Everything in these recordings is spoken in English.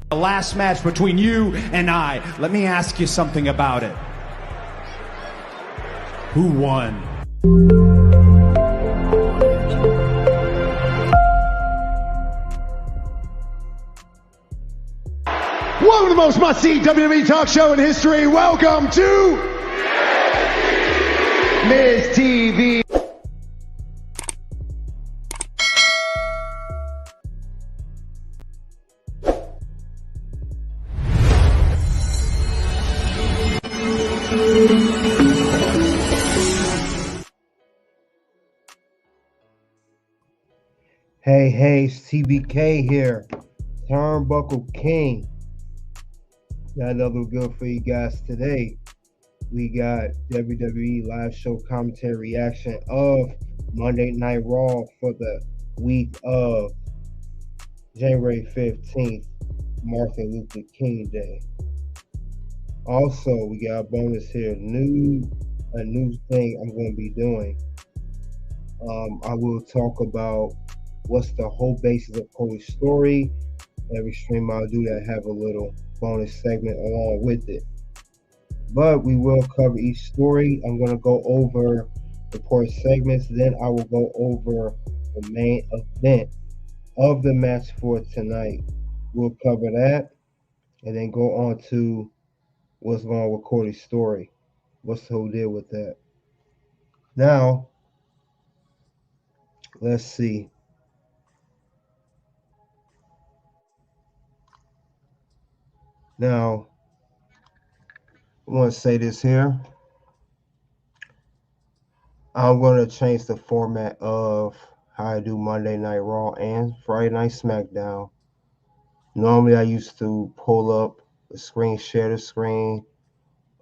The last match between you and I. Let me ask you something about it. Who won? Welcome to the most must-see WWE talk show in history. Welcome to Miz TV. Hey, CBK here, Turnbuckle King. Got another good for you guys today. We got WWE Live Show Commentary reaction of Monday Night Raw for the week of January 15th, Martin Luther King Day. Also, we got a bonus here, a new thing I'm going to be doing. I will talk about what's the whole basis of Cody's story. Every stream I'll do that, have a little bonus segment along with it. But we will cover each story. I'm going to go over the core segments. Then I will go over the main event of the match for tonight. We'll cover that and then go on to what's going on with Cody's story. What's the whole deal with that? Now, let's see. Now, I want to say this here. I'm going to change the format of how I do Monday Night Raw and Friday Night SmackDown. Normally, I used to pull up the screen, share the screen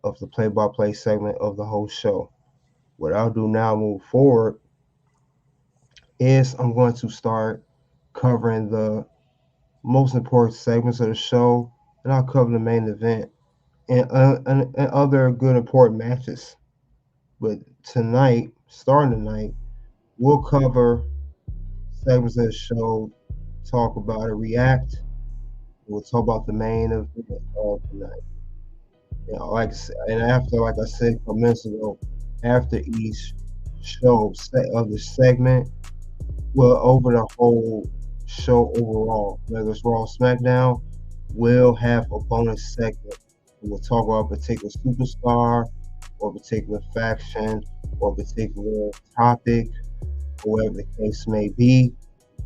of the play-by-play segment of the whole show. What I'll do now, move forward, is I'm going to start covering the most important segments of the show, and I'll cover the main event and other good important matches. But tonight, starting tonight, we'll cover segments of the show, talk about it, react. We'll talk about the main event of tonight. You know, like I said a couple minutes ago, after each show of the segment, well, over the whole show overall, whether it's Raw or SmackDown, we'll have a bonus segment. We'll talk about a particular superstar or a particular faction or a particular topic, or whatever the case may be.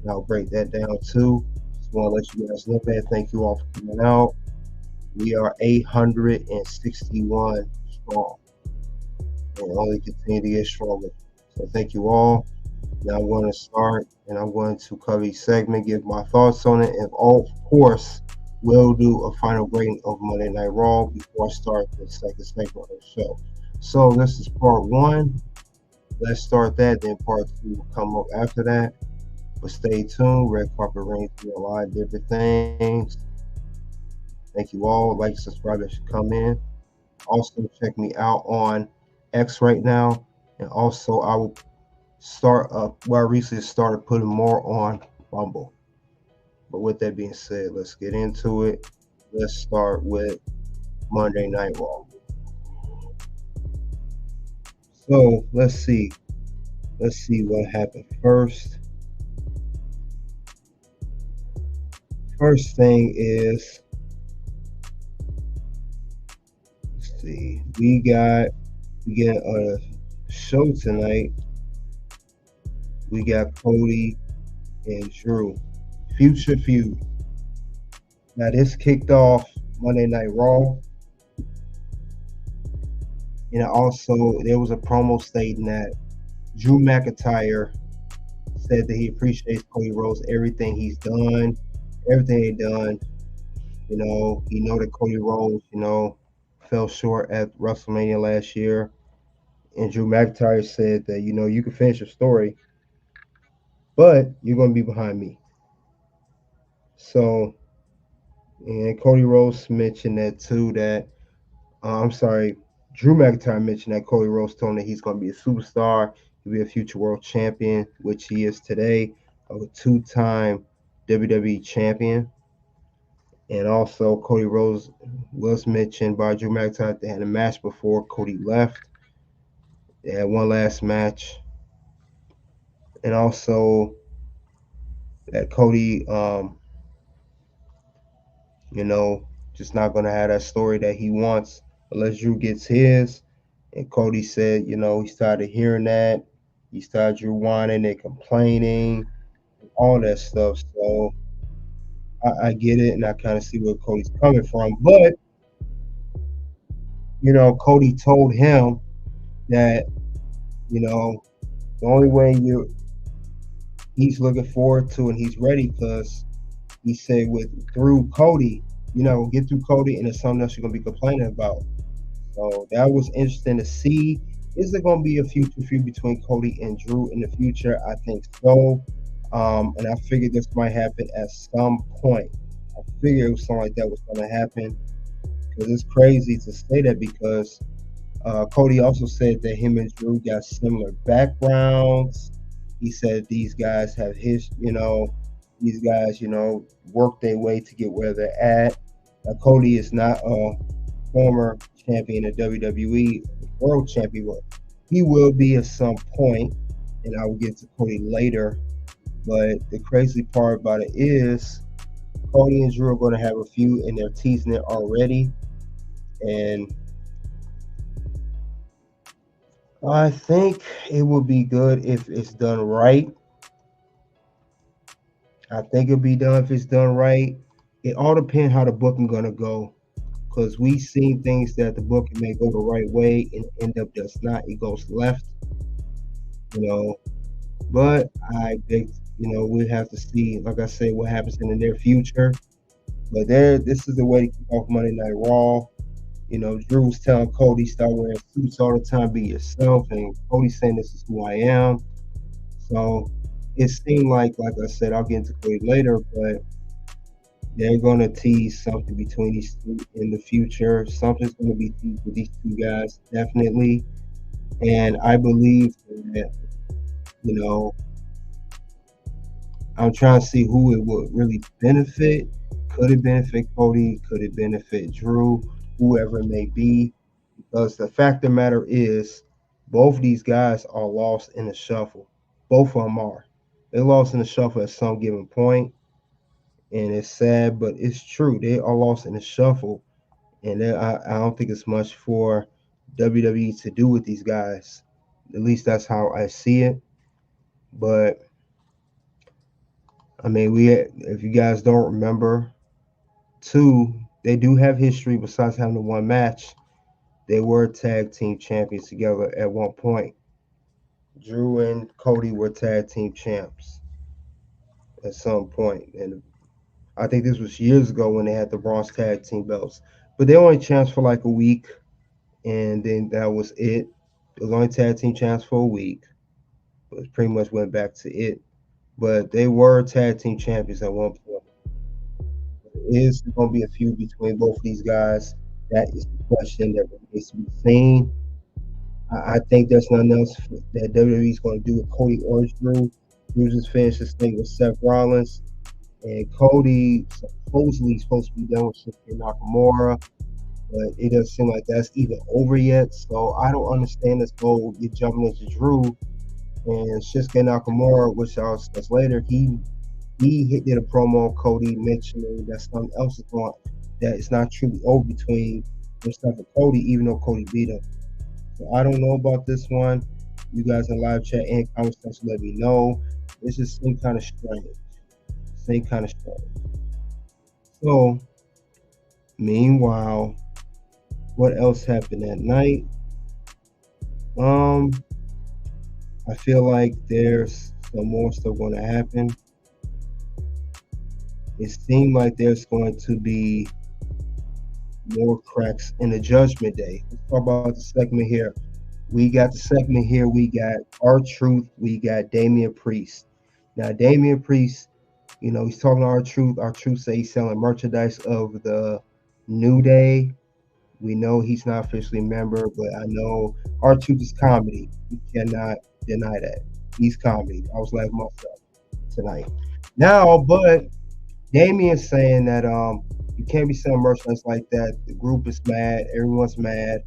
And I'll break that down too. Just want to let you guys know that. Thank you all for coming out. We are 861 strong and only continue to get stronger. So thank you all. Now I'm going to start and I'm going to cover each segment, give my thoughts on it, and of course, we'll do a final grading of Monday Night Raw before I start the second segment of the show. So this is part one. Let's start that, then part two will come up after that. But stay tuned. Red Carpet Reigns do a lot of different things. Thank you all. Like, subscribe if you come in. Also, check me out on X right now. And also, I will start up where I recently started putting more on Bumble. But with that being said, let's get into it. Let's start with Monday Night Raw. So let's see what happened first. First thing is, let's see, we get a show tonight. We got Cody and Drew. Future feud. Now this kicked off Monday Night Raw. And also there was a promo stating that Drew McIntyre said that he appreciates Cody Rhodes, everything he's done, everything he done. You know that Cody Rhodes, fell short at WrestleMania last year. And Drew McIntyre said that, you can finish your story, but you're going to be behind me. So, and Cody Rhodes mentioned that too, Drew McIntyre mentioned that Cody Rhodes told him that he's going to be a superstar, he'll be a future world champion, which he is today, a two-time WWE champion. And also, Cody Rhodes was mentioned by Drew McIntyre. They had a match before Cody left. They had one last match. And also that Cody, just not going to have that story that he wants unless Drew gets his. And Cody said, he started hearing that. He started Drew whining and complaining, all that stuff. So I get it, and I kind of see where Cody's coming from. But, Cody told him that, the only way he's looking forward to and he's ready because he said through Cody, get through Cody and it's something else you're going to be complaining about. So that was interesting to see. Is there going to be a future feud between Cody and Drew in the future? I think so. And I figured this might happen at some point. I figured it was something like that was going to happen because it's crazy to say that because Cody also said that him and Drew got similar backgrounds. He said these guys have these guys, work their way to get where they're at. Now, Cody is not a former champion of WWE, world champion. He will be at some point, and I will get to Cody later. But the crazy part about it is Cody and Drew are going to have a feud, and they're teasing it already. And I think it would be good if it's done right. I think it'll be done if it's done right. It all depends how the booking gonna go, because we seen things that the booking may go the right way and end up does not. It goes left, But I think we have to see, like I said, what happens in the near future. But this is the way to kick off Monday Night Raw. Drew was telling Cody, start wearing suits all the time, be yourself, and Cody saying this is who I am. So it seemed like I said, I'll get into Cody later, but they're going to tease something between these two in the future. Something's going to be teased with these two guys, definitely. And I believe that, I'm trying to see who it would really benefit. Could it benefit Cody? Could it benefit Drew? Whoever it may be. Because the fact of the matter is, both these guys are lost in the shuffle. Both of them are. They're lost in the shuffle at some given point. And it's sad, but it's true. They are lost in the shuffle. And I don't think it's much for WWE to do with these guys. At least that's how I see it. But, I mean, if you guys don't remember, too, they do have history besides having the one match. They were tag team champions together at one point. Drew and Cody were tag team champs at some point. And I think this was years ago when they had the bronze tag team belts. But they only champs for like a week. And then that was it. It was only tag team champs for a week. It pretty much went back to it. But they were tag team champions at one point. Is there going to be a feud between both of these guys? That is the question that needs to be seen. I think there's nothing else that WWE is going to do with Cody or Drew. Drew just finished this thing with Seth Rollins. And Cody supposedly is supposed to be done with Shinsuke Nakamura. But it doesn't seem like that's even over yet. So I don't understand this whole you're jumping into Drew. And Shinsuke Nakamura, which I'll discuss later, he did a promo on Cody mentioning that something else is going on, that it's not truly over between himself and Cody, even though Cody beat him. So I don't know about this one. You guys in live chat and comment section let me know. This just seems kind of strange. So, meanwhile, what else happened that night? I feel like there's some more stuff going to happen. It seemed like there's going to be more cracks in the Judgment Day. Let's talk about the segment here. We got R-Truth. We got Damian Priest. Now, Damian Priest, he's talking to R-Truth. R-Truth say he's selling merchandise of the New Day. We know he's not officially a member, but I know R-Truth is comedy. You cannot deny that. He's comedy. I was laughing myself tonight. Now, but Damian's saying that You can't be selling merchandise like that. The group is mad, everyone's mad,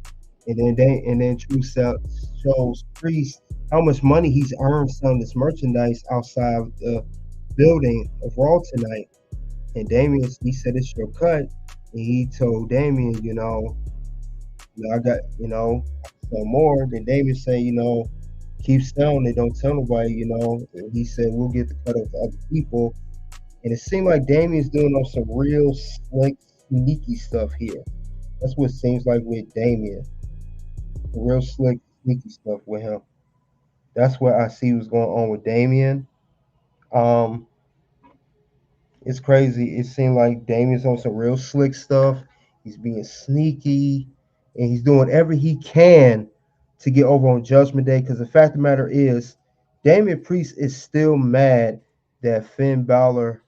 and then True shows Priest how much money he's earned selling this merchandise outside of the building of Raw tonight. And Damian, he said it's your cut, and he told Damian, I got, some more. Then Damian said, keep selling it, don't tell nobody, And he said we'll get the cut of other people. And it seemed like Damian's doing on some real slick, sneaky stuff here. That's what it seems like with Damian. Real slick, sneaky stuff with him. That's what I see was going on with Damian. It's crazy. It seemed like Damian's on some real slick stuff. He's being sneaky, and he's doing everything he can to get over on Judgment Day. Because the fact of the matter is, Damian Priest is still mad that Finn Balor,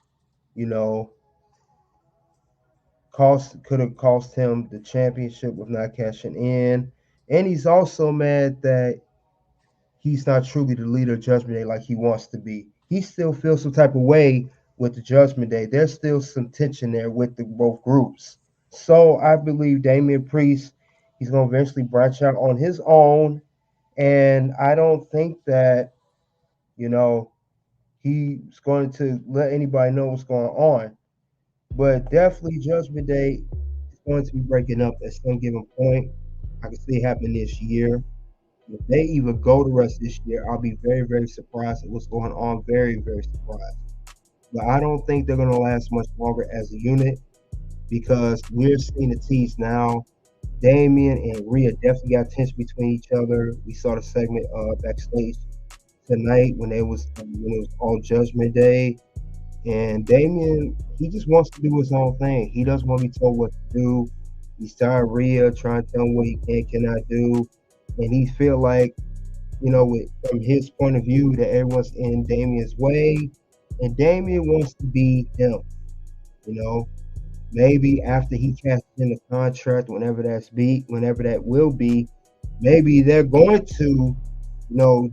could have cost him the championship with not cashing in. And he's also mad that he's not truly the leader of Judgment Day like he wants to be. He still feels some type of way with the Judgment Day. There's still some tension there with both groups. So I believe Damian Priest, he's going to eventually branch out on his own. And I don't think that, he's going to let anybody know what's going on. But definitely Judgment Day is going to be breaking up at some given point. I can see it happen this year. If they even go the rest of this year, I'll be very, very surprised at what's going on. Very, very surprised. But I don't think they're going to last much longer as a unit because we're seeing the tease now. Damian and Rhea definitely got tension between each other. We saw the segment backstage tonight when it was all Judgment Day. And Damian, he just wants to do his own thing. He doesn't want to be told what to do. He's tired of Rhea trying to tell him what he cannot do. And he feel like, from his point of view, that everyone's in Damian's way. And Damian wants to be him. Maybe after he cashes in the contract, whenever that will be, maybe they're going to,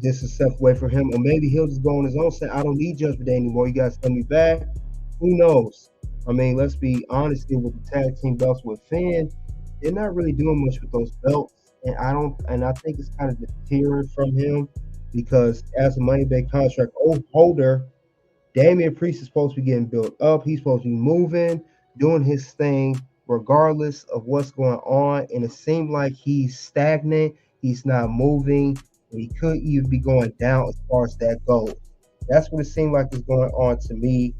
distance himself away from him. Or maybe he'll just go on his own, say, I don't need Judgment Day anymore. You guys send me back. Who knows? I mean, let's be honest here with the tag team belts with Finn. They're not really doing much with those belts. And I think it's kind of deterring from him because as a Money Bank contract holder, Damian Priest is supposed to be getting built up. He's supposed to be moving, doing his thing, regardless of what's going on. And it seemed like he's stagnant. He's not moving. And he could even be going down as far as that goes. That's what it seemed like is going on to me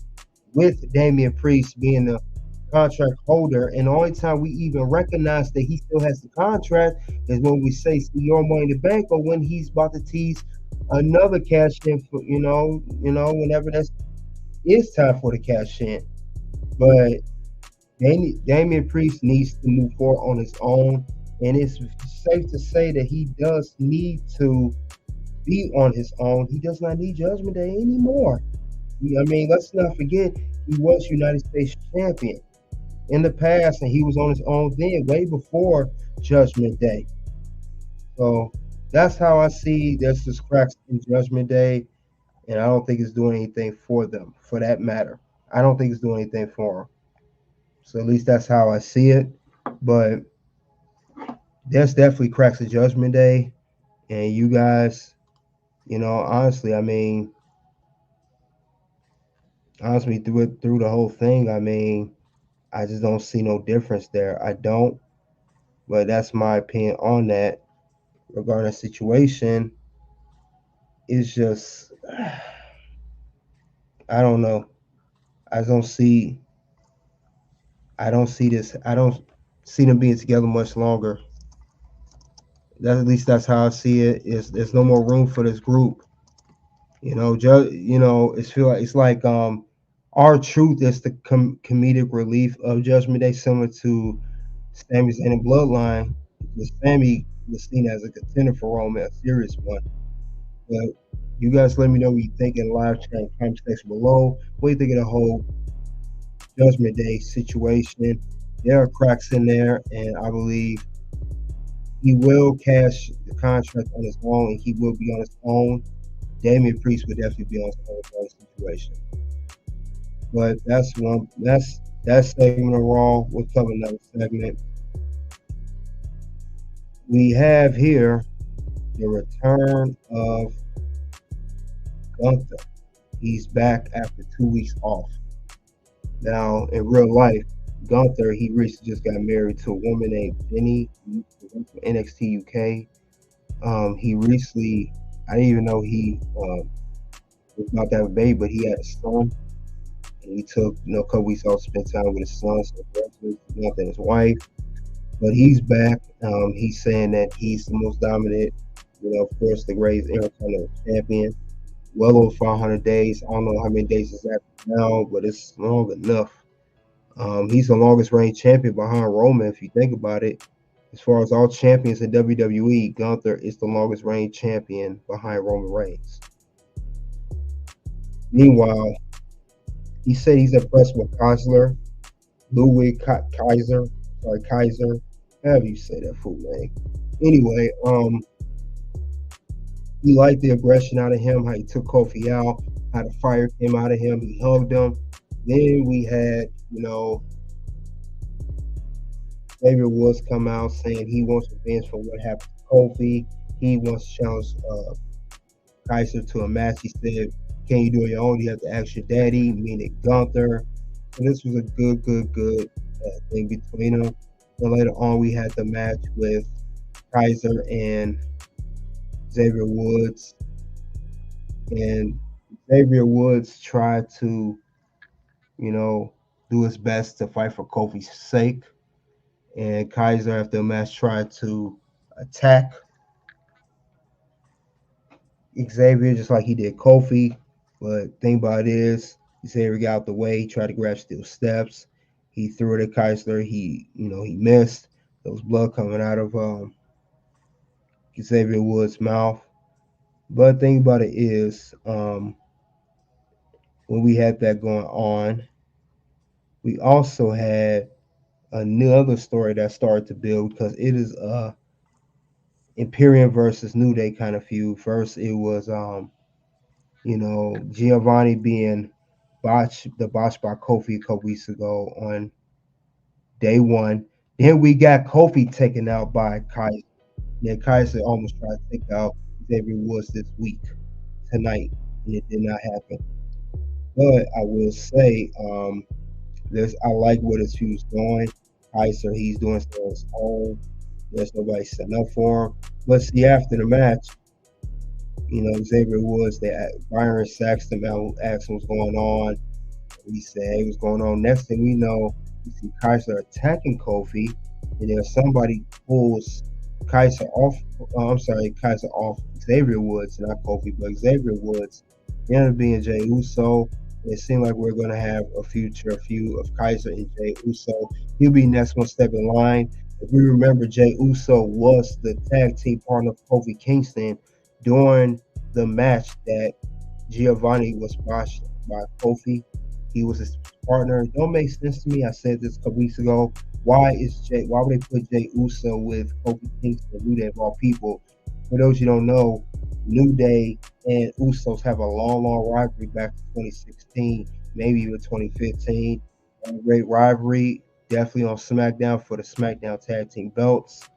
with Damian Priest being the contract holder. And the only time we even recognize that he still has the contract is when we say see your Money in the Bank or when he's about to tease another cash in for whenever it's time for the cash in. But Damian Priest needs to move forward on his own, and it's safe to say that he does need to be on his own. He does not need Judgment Day anymore. I mean, let's not forget he was United States champion in the past, and he was on his own then, way before Judgment Day. So that's how I see there's just cracks in Judgment Day, and I don't think it's doing anything for them, for that matter. I don't think it's doing anything for them. So at least that's how I see it. But there's definitely cracks in Judgment Day, and you guys, honestly, through the whole thing, I just don't see no difference there. I don't. But that's my opinion on that. Regarding the situation, it's just, I don't know. I don't see this. I don't see them being together much longer. At least that's how I see it. There's no more room for this group. It's like R-Truth is the comedic relief of Judgment Day, similar to Sami Zayn and Bloodline. Sami was seen as a contender for Roman, a serious one. But you guys let me know what you think in the live chat and comment section below. What do you think of the whole Judgment Day situation? There are cracks in there, and I believe he will cash the contract on his own, and he will be on his own. Damian Priest would definitely be on his own situation. But that's That segment of Raw, we'll cover another segment. We have here the return of Gunther. He's back after 2 weeks off. Now, in real life, Gunther, he recently just got married to a woman named Jenny from NXT UK. He recently, I didn't even know he was about to have a baby, but he had a son. And he took, a couple weeks off to spend time with his son, so congratulations to his wife. But he's back. He's saying that he's the most dominant, of course, the greatest Intercontinental champion. Well over 500 days. I don't know how many days it's at now, but it's long enough. He's the longest reigning champion behind Roman, if you think about it. As far as all champions in WWE, Gunther is the longest reigning champion behind Roman Reigns. Meanwhile, he said he's impressed with Ludwig Kaiser, however you say that full name. Anyway, he liked the aggression out of him, how he took Kofi out, how the fire came out of him, he hugged him. Then we had, Xavier Woods come out saying he wants revenge for what happened to Kofi. He wants to challenge Kaiser to a match. He said, can you do it your own? You have to ask your daddy, meaning Gunther. So this was a good thing between them. And later on, we had the match with Kaiser and Xavier Woods. And Xavier Woods tried to, do his best to fight for Kofi's sake. And Kaiser, after the match, tried to attack Xavier just like he did Kofi. But thing about it is, Xavier got out the way. He tried to grab steel steps. He threw it at Kaiser. He missed. There was blood coming out of Xavier Woods' mouth. But thing about it is, when we had that going on, we also had another story that started to build because it is Imperium versus New Day kind of feud. First, it was Giovanni being botched by Kofi a couple weeks ago on day one. Then we got Kofi taken out by Kaiser. Then Kaiser almost tried to take out Xavier Woods this week, tonight, and it did not happen. But I will say, I like where this feud's going. Kaiser, he's doing stuff on his own. There's nobody setting up for him. But see, after the match, Xavier Woods, Byron Saxton asked him what's going on. He said, hey, what's going on? Next thing we know, we see Kaiser attacking Kofi, and then somebody pulls Kaiser off Xavier Woods, not Kofi, but Xavier Woods. It ended up being Jey Uso. It seemed like we're going to have a future feud of Kaiser and Jey Uso. He'll be next one step in line. If we remember, Jey Uso was the tag team partner of Kofi Kingston during the match that Giovanni was botched by Kofi. He was his partner. It don't make sense to me. I said this a couple weeks ago. Why would they put Jey Uso with Kofi Kingston, New Day of all people? For those you don't know, New Day and Usos have a long rivalry back in 2016, maybe even 2015. A great rivalry, definitely on SmackDown for the SmackDown Tag Team belts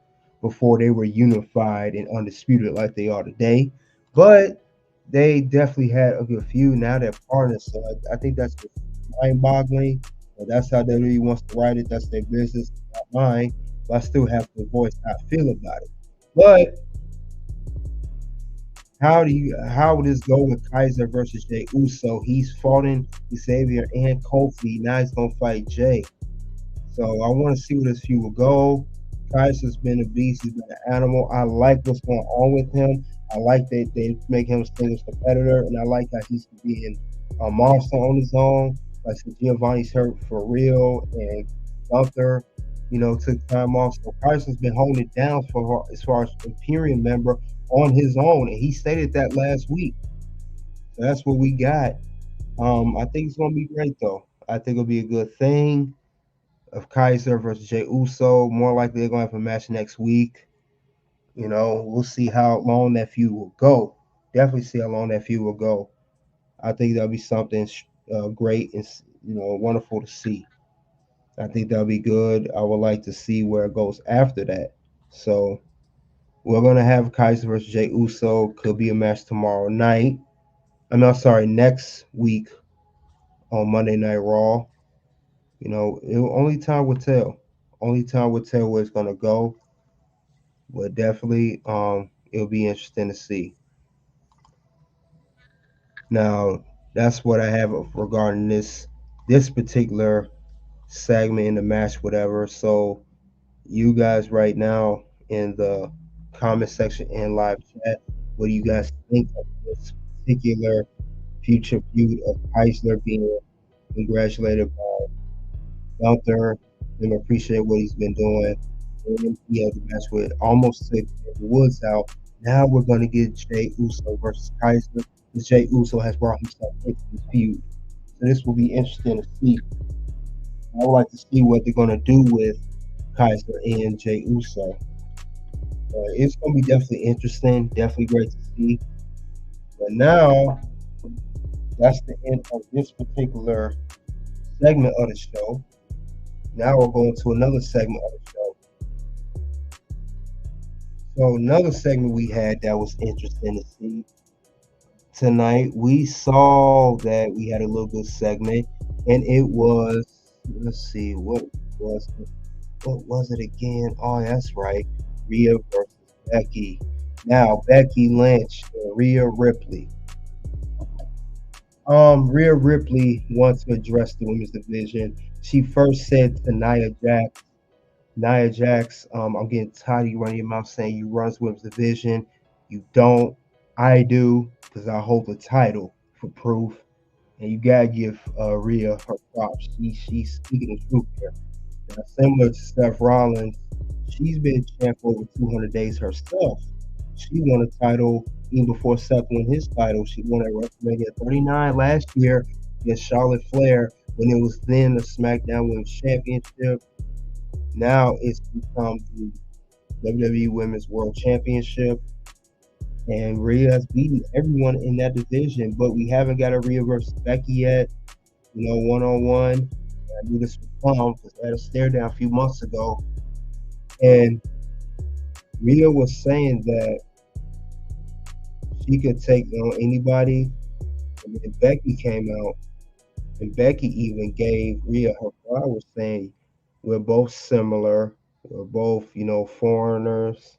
before they were unified and undisputed like they are today. But they definitely had a good feud. Now they're partners, so I think that's mind-boggling. But that's how WWE wants to write it. That's their business, not mine. But I still have to voice how I feel about it. But how would this go with Kaiser versus Jey Uso? He's foughting Xavier and Kofi. Now he's gonna fight Jey. So I want to see where this feud will go. Kaiser's been a beast. He's been an animal. I like what's going on with him. I like that they make him a singles competitor, and I like how he's being a monster on his own. Like Giovanni's hurt for real, and Gunther, took time off. So Kaiser's been holding it down for her as far as Imperium member on his own, and he stated that last week. So that's what we got. I think it's gonna be great though. I think it'll be a good thing. Of Kaiser versus Jey Uso, more likely they're gonna have a match next week. We'll see how long that feud will go. Definitely see how long that feud will go. I think that'll be something great and wonderful to see. I think that'll be good. I would like to see where it goes after that. So we're gonna have Kaiser versus Jey Uso. Could be a match tomorrow night. I'm sorry, next week on Monday Night Raw. You know, only time will tell. Only time will tell where it's gonna go. But definitely, it'll be interesting to see. Now, that's what I have regarding this particular segment in the match, whatever. So you guys right now in the comment section and live chat, what do you guys think of this particular future feud of Eisner being congratulated by Gunther and appreciate what he's been doing? And he had the match with almost took the Woods out. Now we're gonna get Jey Uso versus Kaiser. Because Jey Uso has brought himself into the feud. So this will be interesting to see. I would like to see what they're gonna do with Kaiser and Jey Uso. It's gonna be definitely interesting, definitely great to see. But now that's the end of this particular segment of the show. Now we're going to another segment of the show. So another segment we had that was interesting to see tonight. We saw that we had a little good segment, and it was, let's see, what was it again? Oh, that's right, Rhea versus Becky. Now Becky Lynch and Rhea Ripley. Rhea Ripley wants to address the women's division. She first said to Nia Jax, I'm getting tired of you running your mouth saying you run women's division. You don't. I do, because I hold the title for proof. And you gotta give Rhea her props. She's speaking the truth here. Now, similar to Steph Rollins, she's been champ for over 200 days herself. She won a title even before Seth won his title. She won at WrestleMania 39 last year against Charlotte Flair when it was then the SmackDown Women's Championship. Now it's become the WWE Women's World Championship. And Rhea has beaten everyone in that division, but we haven't got a Rhea versus Becky yet. You know, one-on-one. I knew this would come because I had a stare down a few months ago. And Rhea was saying that she could take on anybody. And then Becky came out, and Becky even gave Rhea her flowers, saying, we're both similar. We're both, foreigners.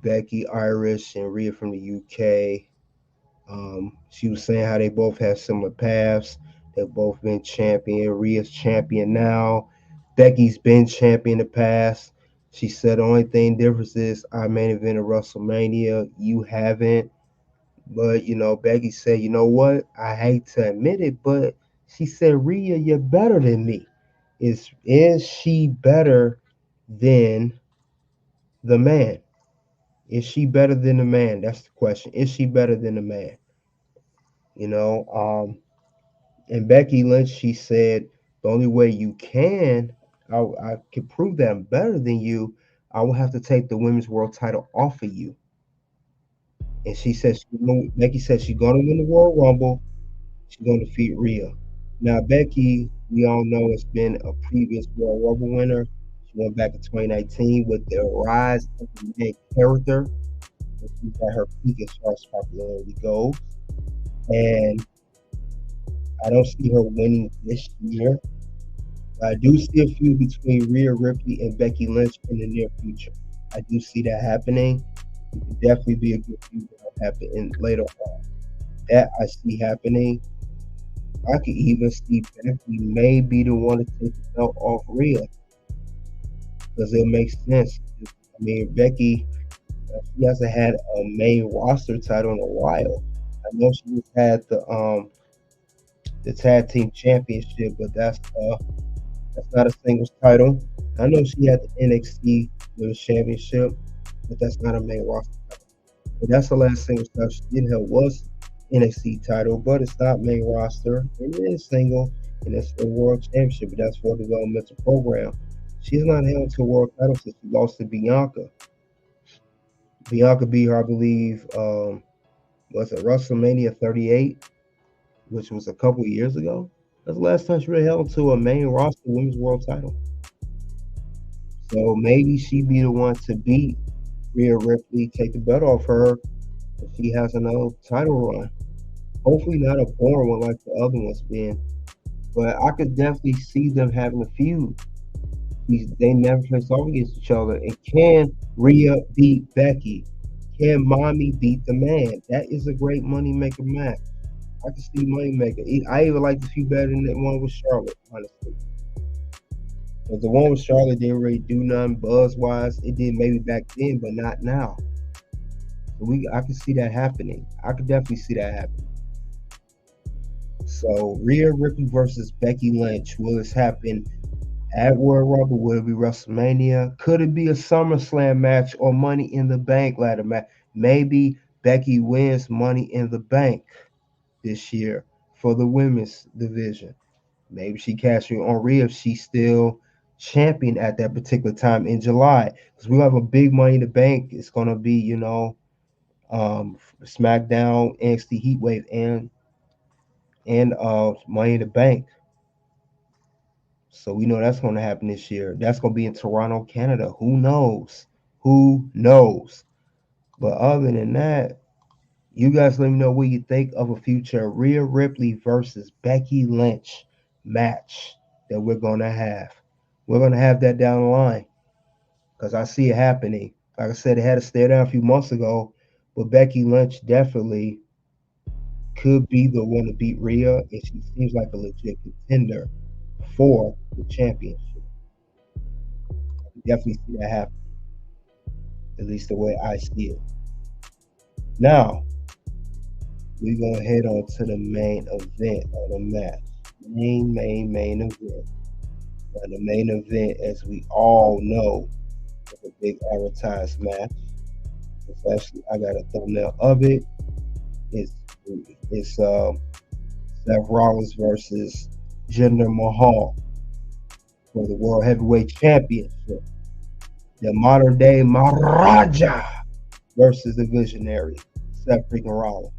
Becky Irish and Rhea from the UK. She was saying how they both have similar paths. They've both been champion. Rhea's champion now. Becky's been champion in the past. She said the only thing difference is I main evented WrestleMania. You haven't. But, Becky said, you know what? I hate to admit it, but she said, Rhea, you're better than me. Is she better than the man? Is she better than the man? That's the question. Is she better than the man? And Becky Lynch, she said, the only way you can, I can prove that I'm better than you, I will have to take the women's world title off of you. And she said, Becky said she's going to win the Royal Rumble. She's going to defeat Rhea. Now, Becky, we all know, has been a previous Royal Rumble winner. She went back in 2019 with the rise of the main character. She's at her peak as far as popularity goes. And I don't see her winning this year. But I do see a feud between Rhea Ripley and Becky Lynch in the near future. I do see that happening. It could definitely be a good feud that will happen later on. That I see happening. I could even see Becky may be the one to take the belt off Rhea. Because it makes sense. I mean, Becky, she hasn't had a main roster title in a while. I know she just had the tag team championship, but that's not a singles title. I know she had the NXT Women's Championship, but that's not a main roster title. But that's the last singles title she did have was NXT title, but it's not main roster. It is single, and it's the World Championship, but that's for the developmental program. She's not held to a world title since she lost to Bianca. Bianca beat her, I believe, was it WrestleMania 38, which was a couple years ago, That's the last time she really held to a main roster women's world title. So maybe she be the one to beat Rhea Ripley, take the belt off her, if she has another title run. Hopefully not a boring one like the other ones been. But I could definitely see them having a feud. They never face off against each other. And can Rhea beat Becky? Can Mommy beat the man? That is a great moneymaker match. I can see moneymaker. I even like this feud better than the one with Charlotte, honestly. But the one with Charlotte didn't really do nothing buzz-wise. It did maybe back then, but not now. So I can see that happening. I could definitely see that happening. So Rhea Ripley versus Becky Lynch. Will this happen at Royal Rumble? Will it be WrestleMania? Could it be a SummerSlam match or Money in the Bank ladder match? Maybe Becky wins Money in the Bank this year for the women's division. Maybe she cashes on Rhea if she's still champion at that particular time in July. Because we have a big Money in the Bank. It's going to be, SmackDown, NXT Heatwave, and Money in the Bank. So we know that's going to happen this year. That's going to be in Toronto, Canada. Who knows? Who knows? But other than that, you guys let me know what you think of a future Rhea Ripley versus Becky Lynch match that we're going to have. We're going to have that down the line because I see it happening. Like I said, it had to stay down a few months ago, but Becky Lynch definitely could be the one to beat Rhea, and she seems like a legit contender for the championship. I can definitely see that happen, at least the way I see it. Now, we're going to head on to the main event of the match. Main event. Now, the main event, as we all know, is a big advertised match. Especially, I got a thumbnail of it. It's Seth Rollins versus Jinder Mahal for the World Heavyweight Championship. The modern day Maharaja versus the visionary Seth freaking Rollins.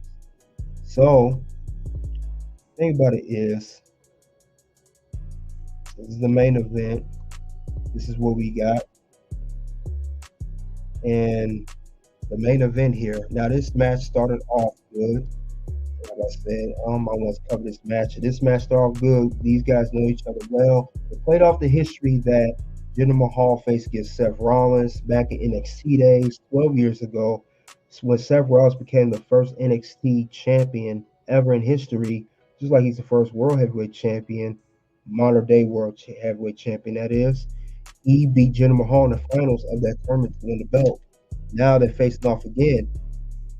So, the thing about it is, this is the main event. This is what we got. And the main event here. Now, this match started off good. Like I said, I want to cover this match. This match started off good. These guys know each other well. They played off the history that Jinder Mahal faced against Seth Rollins back in NXT days, 12 years ago, when Seth Rollins became the first NXT champion ever in history, just like he's the first World Heavyweight Champion, modern day World Heavyweight Champion, that is. He beat Jinder Mahal in the finals of that tournament to win the belt. Now they're facing off again.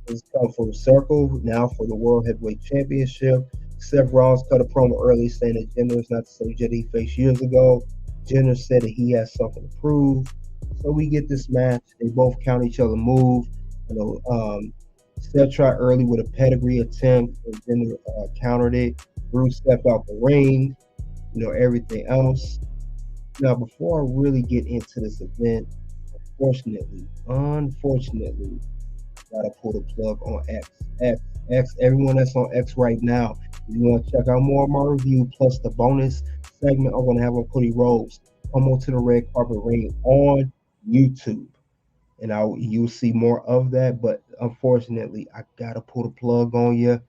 It's come full circle now for the World Heavyweight Championship. Seth Rollins cut a promo early saying that Jinder is not the same Jinder he faced years ago. Jinder said that he has something to prove. So we get this match. They both count each other move. Seth tried early with a pedigree attempt, and Jinder countered it. Bruce stepped out the ring. Everything else. Now, before I really get into this event, unfortunately, I gotta pull the plug on X. Everyone that's on X right now, if you want to check out more of my review, plus the bonus segment I'm gonna have on Cody Rhodes, come on to the red carpet ring on YouTube, and you'll see more of that. But unfortunately, I gotta pull the plug on you.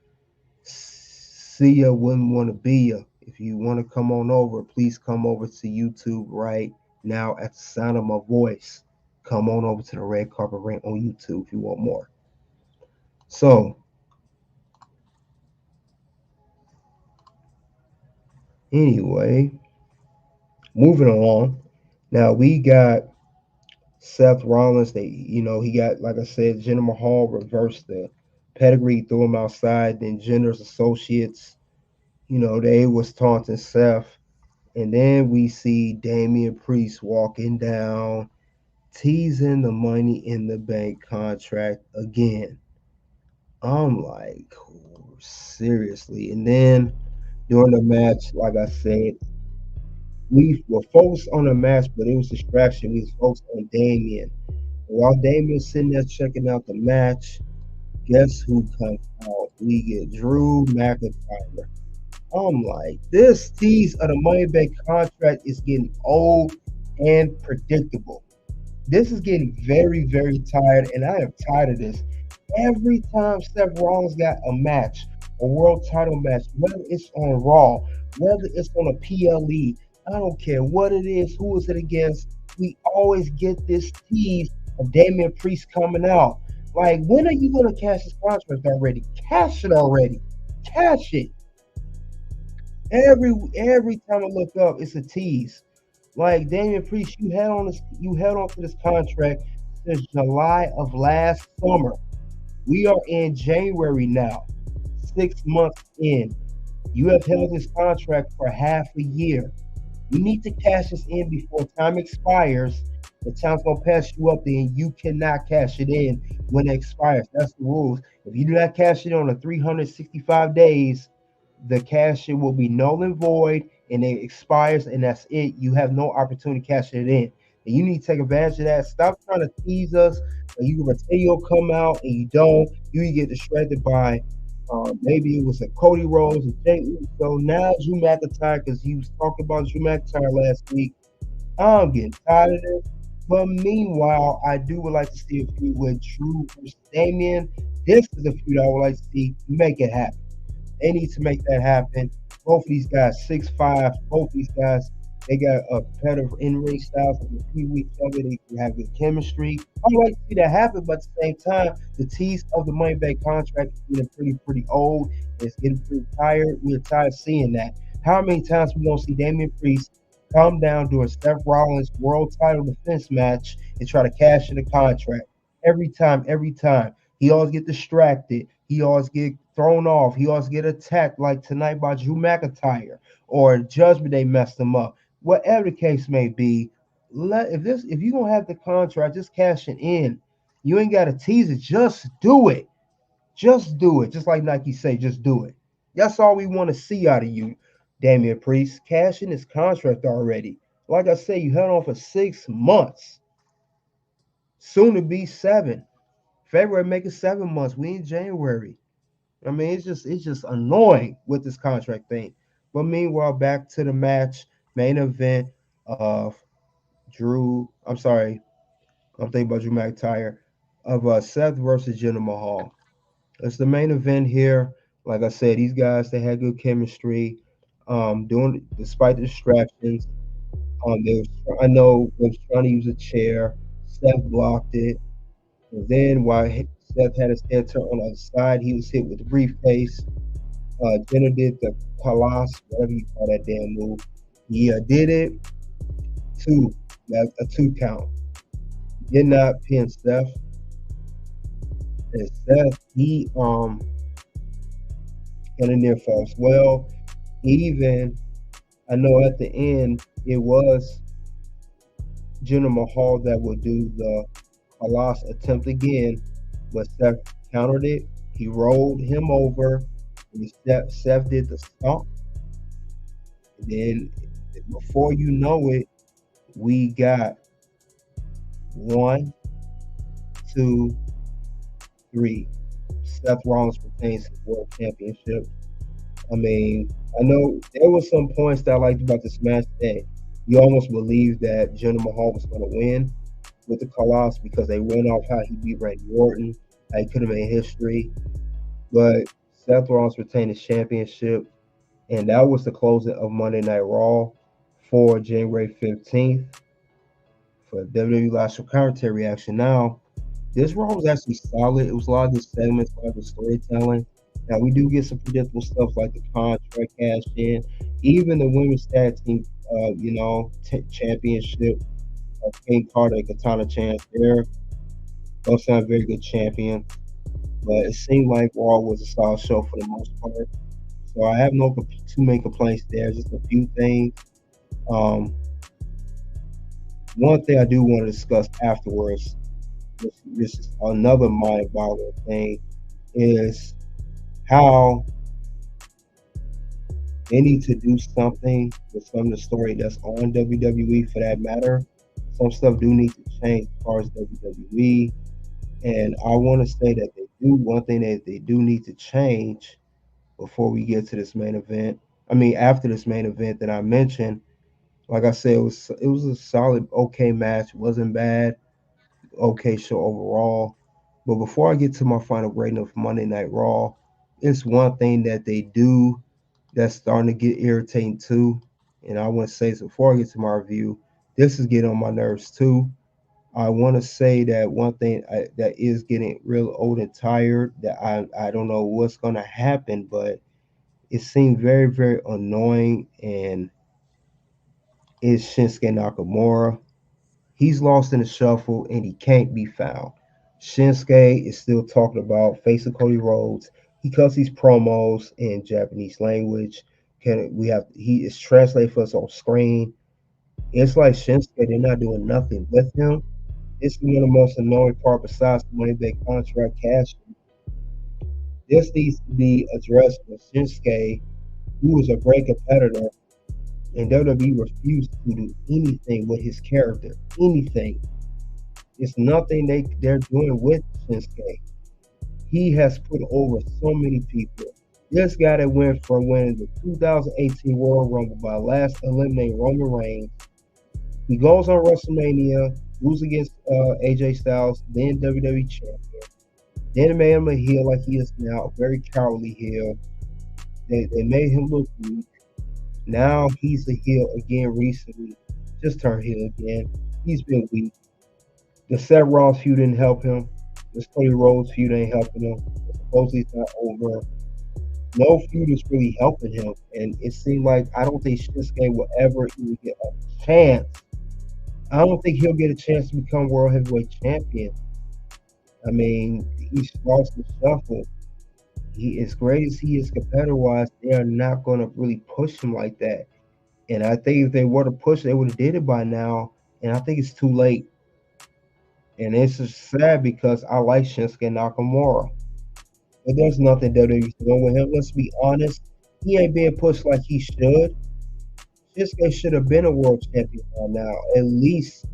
See ya, wouldn't want to be ya. If you want to come on over, please come over to YouTube right now at the sound of my voice. Come on over to the red carpet ring on YouTube if you want more. So, anyway, moving along. Now we got Seth Rollins. He got, like I said, Jinder Mahal reversed the pedigree, threw him outside. Then Jinder's associates, they was taunting Seth. And then we see Damian Priest walking down, teasing the Money in the Bank contract again. I'm like, seriously. And then during the match, like I said, we were focused on the match, but it was distraction. We was focused on Damian. While Damian's sitting there checking out the match, guess who comes out? We get Drew McIntyre. I'm like, this tease of the Money Bank contract is getting old and predictable. This is getting very, very tired, and I am tired of this. Every time Seth Rollins got a match, a world title match, whether it's on Raw, whether it's on a PLE, I don't care what it is, who is it against, we always get this tease of Damian Priest coming out. Like, when are you going to cash this contract already? Cash it already. Cash it. Every time I look up, it's a tease. Like Damian Priest, you held on to this contract since July of last summer. We are in January now, 6 months in. You have held this contract for half a year. You need to cash this in before time expires. The time's gonna pass you up, then you cannot cash it in when it expires. That's the rules. If you do not cash it on the 365 days, the cash in will be null and void, and it expires, and that's it. You have no opportunity to cash it in. And you need to take advantage of that. Stop trying to tease us. You can pretend you'll come out, and you don't. You get distracted by maybe it was a Cody Rhodes and Jay Uso. Now Drew McIntyre, because he was talking about Drew McIntyre last week. I'm getting tired of this. But meanwhile, I would like to see a feud with Drew versus Damian. This is a feud I would like to see. Make it happen. They need to make that happen. Both of these guys, 6'5". Both of these guys, they got a better in-ring styles. They compete with each other. They can have good chemistry. I'd like to see that happen, but at the same time, the tease of the Money Bank contract is getting pretty old. It's getting pretty tired. We're tired of seeing that. How many times we gonna see Damian Priest come down during Seth Rollins' world title defense match and try to cash in the contract? Every time, every time. He always get distracted. He always get thrown off. He always get attacked like tonight by Drew McIntyre or Judgment Day messed him up. Whatever the case may be, if you're gonna have the contract, just cash it in. You ain't gotta tease it. Just do it. Just do it. Just like Nike say, just do it. That's all we want to see out of you, Damian Priest. Cash in his contract already. Like I say, you held on for 6 months. Soon to be 7. February make it 7 months. We in January. I mean, it's just annoying with this contract thing. But meanwhile, back to the match, main event of I'm thinking about Drew McIntyre, of Seth versus Jinder Mahal. It's the main event here. Like I said, these guys, they had good chemistry. Despite the distractions. I know they was trying to use a chair. Seth blocked it. And then while Seth had his head turned on the other side, he was hit with the briefcase. Jenner did the Colossus, whatever you call that damn move. He did it. A 2 count. Did not pin Seth. And Seth, he had a near fall as well. Even, I know at the end, it was Jinder Mahal that would do the Colossus attempt again, but Seth countered it. He rolled him over. And Seth did the stomp. And then, before you know it, we got 1, 2, 3. Seth Rollins retains his world championship. I mean, I know there were some points that I liked about this match that you almost believed that Jinder Mahal was going to win with the Colossus because they went off how he beat Randy Orton, how he could have made history. But Seth Rollins retained his championship, and that was the closing of Monday Night Raw for January 15th for WWE Live Show Commentary reaction. Now, this Raw was actually solid. It was a lot of good segments, a lot of good storytelling. Now, we do get some predictable stuff like the contract cash in, even the women's tag team, championship. King Carter and Katana Chance there. Those sound very good champions. But it seemed like Raw was a solid show for the most part. So I have no too many complaints there, just a few things. One thing I do want to discuss afterwards, this is another mind-boggling thing, is how they need to do something with some of the story that's on WWE for that matter. Some stuff do need to change as far as WWE. And I want to say that one thing that they do need to change before we get to this main event. I mean, after this main event that I mentioned, like I said, it was a solid, okay match. Wasn't bad. Okay show overall. But before I get to my final rating of Monday Night Raw, it's one thing that they do that's starting to get irritating too. And I want to say this before I get to my review, this is getting on my nerves too. I want to say that one thing that is getting real old and tired, that I don't know what's going to happen, but it seemed very, very annoying, and it's Shinsuke Nakamura. He's lost in the shuffle and he can't be found. Shinsuke is still talking about facing Cody Rhodes. He cuts these promos in Japanese language. He is translated for us on screen. It's like Shinsuke, they're not doing nothing with him. This is one of the most annoying part besides the money back contract cash. This needs to be addressed with Shinsuke, who is a great competitor, and WWE refused to do anything with his character. Anything. It's nothing they're doing with Shinsuke. He has put over so many people. This guy that went from winning the 2018 Royal Rumble by last eliminating Roman Reigns. He goes on WrestleMania, loses against AJ Styles, then WWE champion. Then they made him a heel like he is now, a very cowardly heel. They made him look weak. Now he's a heel again recently. Just turned heel again. He's been weak. The Seth Rollins feud didn't help him. This Cody Rhodes feud ain't helping him. Supposedly it's not over. No feud is really helping him. And it seemed like I don't think Shinsuke will ever even get a chance. I don't think he'll get a chance to become World Heavyweight Champion. I mean, he's lost the shuffle. He, as great as he is competitor-wise, they are not going to really push him like that. And I think if they were to push, they would have did it by now. And I think it's too late. And it's just sad because I like Shinsuke Nakamura. But there's nothing WWE's doing with him. Let's be honest. He ain't being pushed like he should. Shinsuke should have been a world champion by now. At least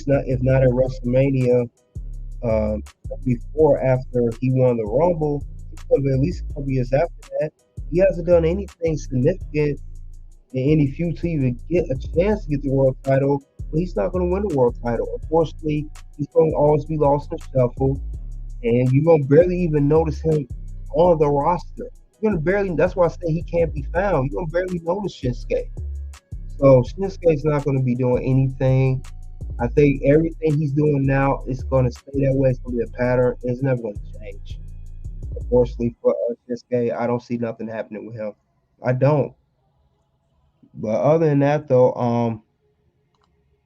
not, if not at WrestleMania, before, after he won the Rumble. At least a couple years after that. He hasn't done anything significant in any feud to even get a chance to get the world title, but he's not going to win the world title. Unfortunately, he's going to always be lost in shuffle, and you're going to barely even notice him on the roster. You're going to barely, that's why I say he can't be found. You're going to barely notice Shinsuke. So Shinsuke's not going to be doing anything. I think everything he's doing now is going to stay that way. It's going to be a pattern. It's never going to change. Unfortunately for Shinsuke, I don't see nothing happening with him. I don't. But other than that, though,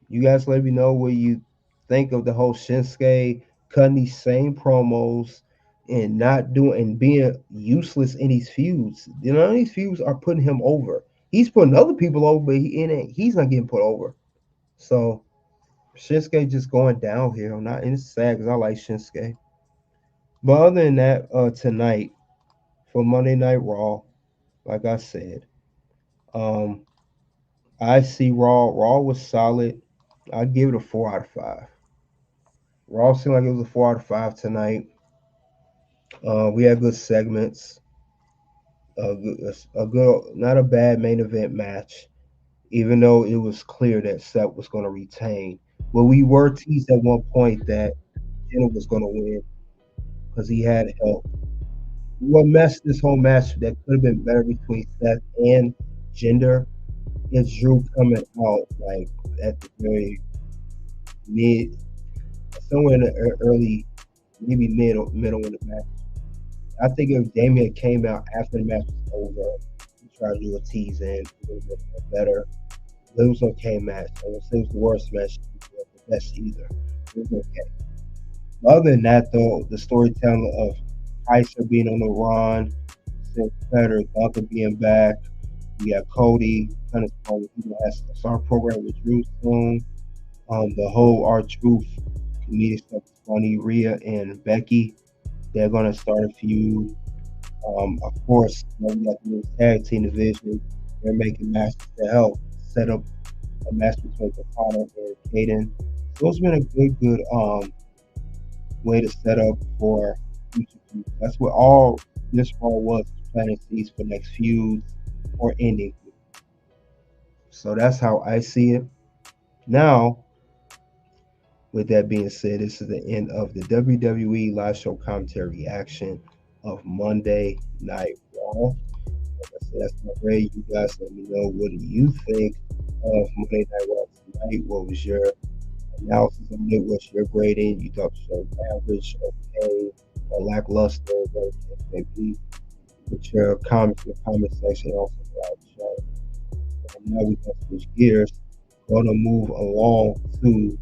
you guys let me know what you think of the whole Shinsuke cutting these same promos and not doing and being useless in these feuds. You know, these feuds are putting him over. He's putting other people over, but he's not getting put over. So Shinsuke just going downhill. And it's sad because I like Shinsuke. But other than that, tonight for Monday Night Raw, like I said, I see Raw. Raw was solid. I give it a 4 out of 5. Raw seemed like it was a 4 out of 5 tonight. We had good segments. A good, not a bad main event match, even though it was clear that Seth was going to retain. But we were teased at one point that Jenna was going to win because he had help. What messed this whole match that could have been better between Seth and Jinder is Drew coming out like at the very mid, somewhere in the early, maybe middle in the match. I think if Damian came out after the match was over, he tried to do a tease in, it would have been better. It was an okay match. I would say it was the worst match, the best either. It was okay. Other than that, though, the storytelling of Kaiser being on the run, Better, Gunther being back, we got Cody kind of has to start a program with Drew soon. The whole R-Truth comedic stuff is funny. Rhea and Becky, they're going to start a feud. Of course, we got the new tag team division. They're making matches to help set up a match between Katana and Hayden. So it's been a good way to set up for future feuds. That's what all this Raw was, planting seeds for next feuds. or ending. So that's how I see it. Now, with that being said, this is the end of the WWE Live Show Commentary reaction of Monday Night Raw. Like I said, that's my grade. You guys let me know, what do you think of Monday Night Raw tonight? What was your analysis on it? What's your grading? You thought the show was average, okay, or lackluster, whatever the case may be. Put your comments in the comment section, also about the show. And now we're going to switch gears. Going to move along to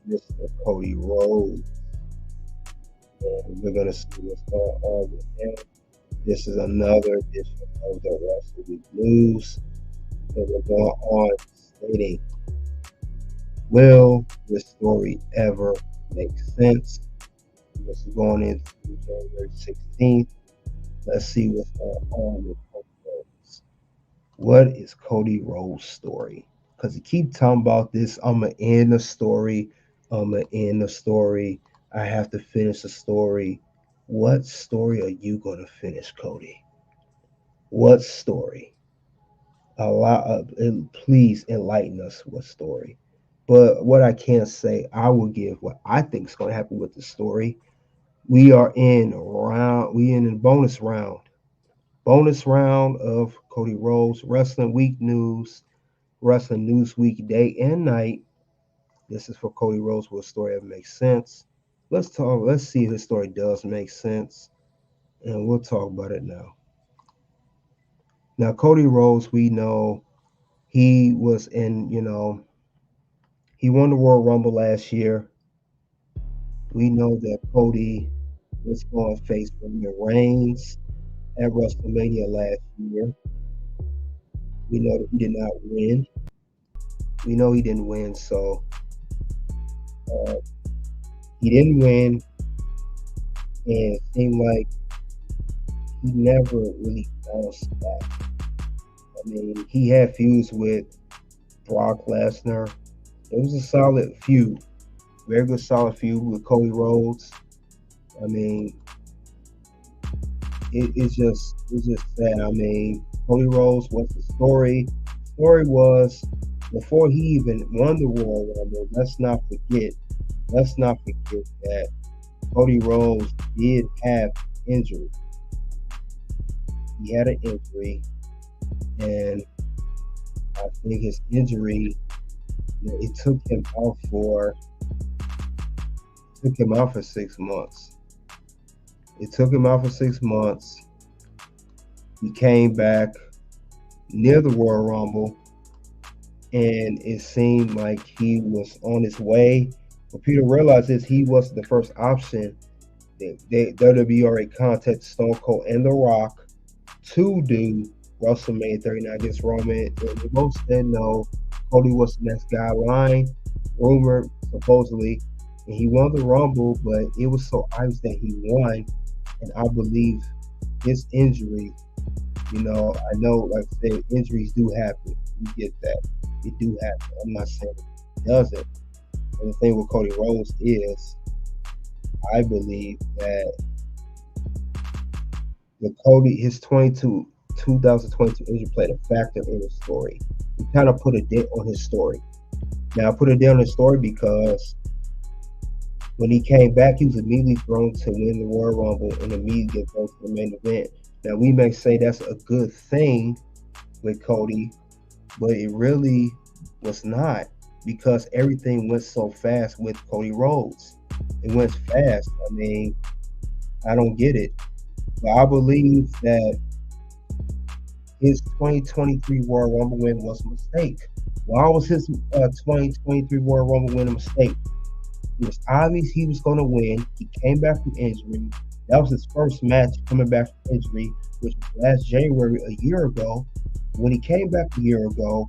Mr. Cody Rhodes. And we're going to see what's going on with him. This is another edition of the Wrestle Week News. And we're going on stating, will this story ever make sense? This is going into January 16th. Let's see what's going on with Cody Rhodes. What is Cody Rhodes' story? Because he keep talking about this, I'm going to end the story. I'm going to end the story. I have to finish the story. What story are you going to finish, Cody? What story? Please enlighten us. What story? But what I can say, I will give what I think is going to happen with the story. We are in a bonus round. Bonus round of Cody Rhodes Wrestling Week News, Wrestling News Week day and night. This is for Cody Rhodes. Will the story ever make sense? Let's see if the story does make sense. And we'll talk about it now. Now, Cody Rhodes, we know he was in, he won the Royal Rumble last year. We know that Cody was going to face Roman Reigns at WrestleMania last year. We know that he did not win. We know he didn't win, so he didn't win, and it seemed like he never really bounced back. I mean, he had feuds with Brock Lesnar. It was a solid feud, very good solid feud with Cody Rhodes. I mean, it's just sad. I mean, Cody Rhodes, what's the story? The story was, before he even won the Royal Rumble, let's not forget that Cody Rhodes did have injury. He had an injury, and I think his injury, it took him out for 6 months. It took him out for 6 months. He came back near the Royal Rumble, and it seemed like he was on his way. What Peter realized is he wasn't the first option. WWE already contacted Stone Cold and The Rock to do WrestleMania 39 against Roman, and they both said no. Cody was the next guy line, rumored, supposedly, and he won the Rumble, but it was so obvious that he won, and I believe his injury, I know, like I said, injuries do happen. You get that. It do happen. I'm not saying it doesn't. And the thing with Cody Rhodes is, I believe that his 2022 injury played a factor in his story. He kind of put a dent on his story. Now, I put a dent on his story because when he came back, he was immediately thrown to win the Royal Rumble and immediately get thrown to the main event. Now, we may say that's a good thing with Cody, but it really was not, because everything went so fast with Cody Rhodes. It went fast. I mean, I don't get it. But I believe that his 2023 Royal Rumble win was a mistake. Why was his 2023 Royal Rumble win a mistake? It was obvious he was going to win. He came back from injury. That was his first match coming back from injury, which was last January, a year ago. When he came back a year ago,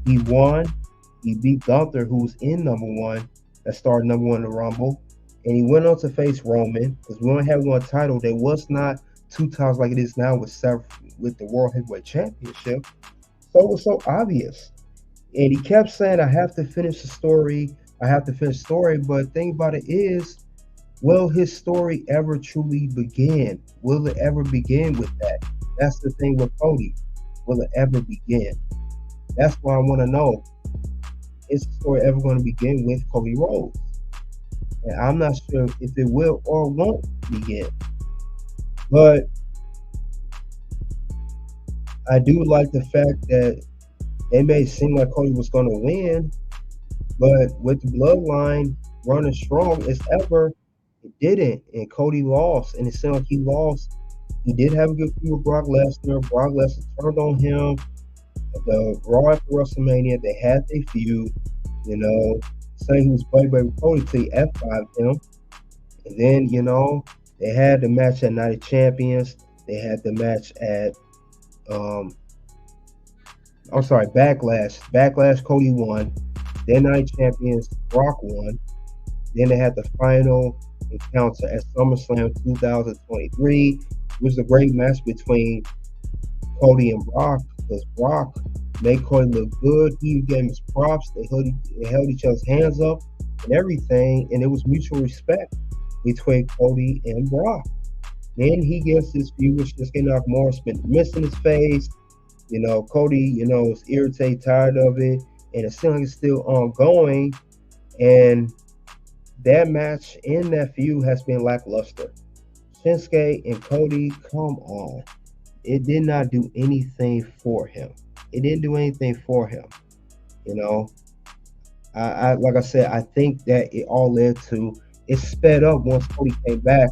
he won. He beat Gunther, who was in number one, that started number one in the Rumble. And he went on to face Roman, because we only had one title. There was not two titles like it is now with the World Heavyweight Championship. So it was so obvious. And he kept saying, I have to finish the story. But the thing about it is, will his story ever truly begin? Will it ever begin with that? That's the thing with Cody. will it ever begin? That's what I want to know. Is the story ever going to begin with Cody Rhodes? And I'm not sure if it will or won't begin. But I do like the fact that they made it seem like Cody was going to win, but with the bloodline running strong as ever, it didn't. And Cody lost, and it seemed like he lost. He did have a good feud with Brock Lesnar. Brock Lesnar turned on him. The Raw after WrestleMania, they had their feud, you know, saying he was buddy with Cody till he F5'd him. And then, you know, they had the match at Night of Champions. They had the match at Backlash. Backlash, Cody won. Then Night Champions, Brock won. Then they had the final encounter at SummerSlam 2023. It was a great match between Cody and Brock, because Brock made Cody look good. He gave him his props. They held each other's hands up and everything, and it was mutual respect between Cody and Brock. Then he gets his feud with Shinsuke Nakamura, spent mist in his face. You know, Cody, you know, was irritated, tired of it, and it seems like it's still ongoing. And that match in that feud has been lackluster. Shinsuke and Cody, come on. It did not do anything for him. It didn't do anything for him. You know, I like I said, I think that it all led to, it sped up once Cody came back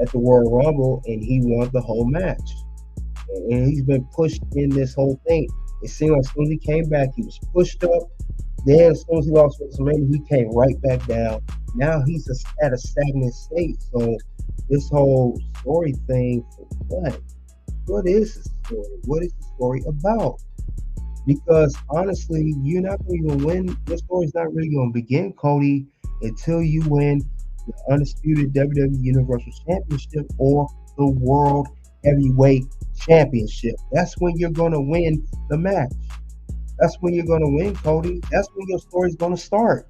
at the Royal Rumble and he won the whole match. And he's been pushed in this whole thing. It seemed like as soon as he came back, he was pushed up. Then as soon as he lost WrestleMania, he came right back down. Now he's at a stagnant state. So this whole story thing, what? What is the story? What is the story about? Because honestly, you're not going to even win. Your story's not really going to begin, Cody, until you win the undisputed WWE Universal Championship or the World Heavyweight Championship. That's when you're going to win the match. That's when you're going to win, Cody. That's when your story's going to start.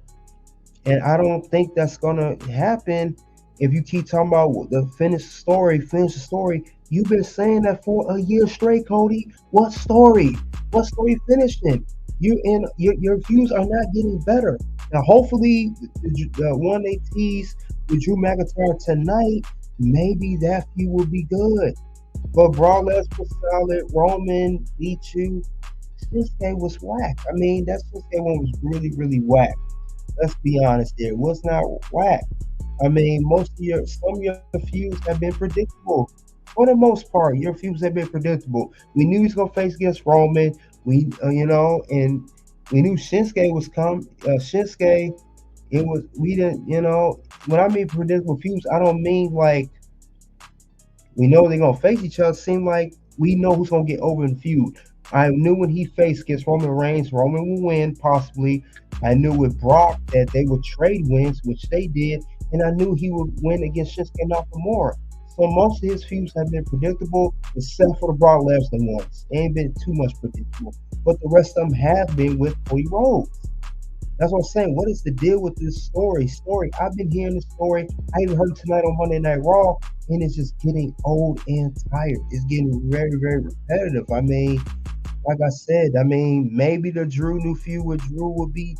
And I don't think that's going to happen if you keep talking about the finish the story. You've been saying that for a year straight, Cody. What story? What story finishing? Your views are not getting better. Now, hopefully, the one they teased with Drew McIntyre tonight, maybe that feud will be good. But Brock Lesnar was solid. Roman beat you. Shinsuke was whack. I mean, that Shinsuke one was really, really whack. Let's be honest there. It was not whack. I mean, some of your feuds have been predictable. For the most part, your feuds have been predictable. We knew he was gonna face against Roman. We, and we knew Shinsuke was coming. We didn't, when I mean predictable feuds, I don't mean like we know they're gonna face each other. Seem like we know who's gonna get over in the feud. I knew when he faced against Roman Reigns, Roman will win possibly. I knew with Brock that they would trade wins, which they did, and I knew he would win against Shinsuke Nakamura. So most of his feuds have been predictable, except for the Brock Lesnar ones. They ain't been too much predictable. But the rest of them have been with Cody Rhodes. That's what I'm saying. What is the deal with this story? I've been hearing this story. I even heard it tonight on Monday Night Raw, and it's just getting old and tired. It's getting very, very repetitive. I mean, like I said, maybe the new feud with Drew will be,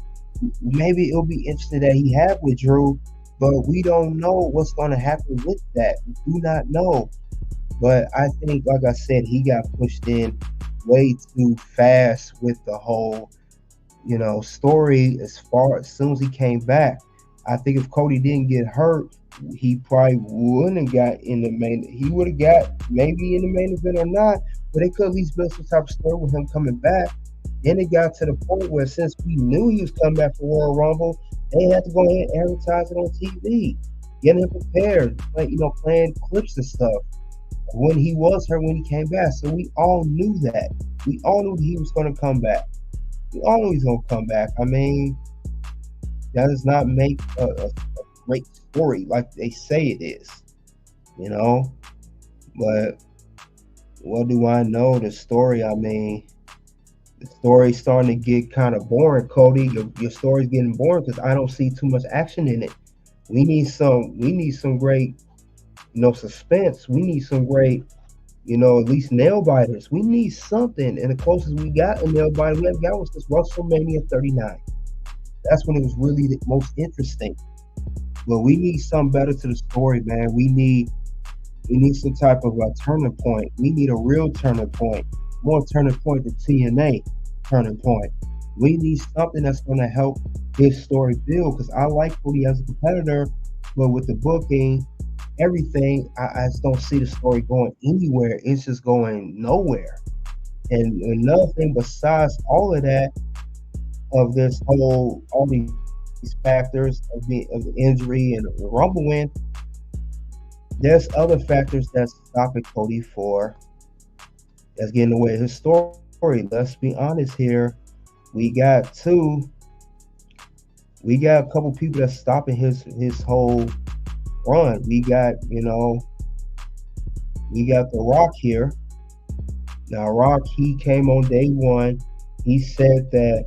maybe it'll be interesting that he had with Drew, but we don't know what's going to happen with that. We do not know. But I think, like I said, he got pushed in way too fast with the whole, story as soon as he came back. I think if Cody didn't get hurt, he probably wouldn't have got in the main. He would have got maybe in the main event or not, but they could at least build some type of story with him coming back. Then it got to the point where since we knew he was coming back for Royal Rumble, they had to go ahead and advertise it on TV, getting him prepared, playing clips and stuff when he was hurt when he came back. So we all knew that. We all knew he was going to come back. We all knew he was going to come back. I mean, that does not make a great story like they say it is, But what do I know? The story, the story's starting to get kind of boring, Cody. Your story's getting boring because I don't see too much action in it. We need some great, suspense. We need some great, You know, at least nail biters. We need something, and the closest we got a nail biter we haven't got was this WrestleMania 39. That's when it was really the most interesting. But we need something better to the story, man. We need some type of a turning point. We need a real turning point, more turning point than TNA turning point. We need something that's going to help his story build, because I like Cody as a competitor, but with the booking, everything, I just don't see the story going anywhere. It's just going nowhere. And another thing besides all of that, of this whole, all these factors of the injury and the Rumble win, there's other factors that's stopping Cody that's getting away his story. Let's be honest here. We got a couple people that's stopping his whole run. We got The Rock here. Now, Rock, he came on day one. He said that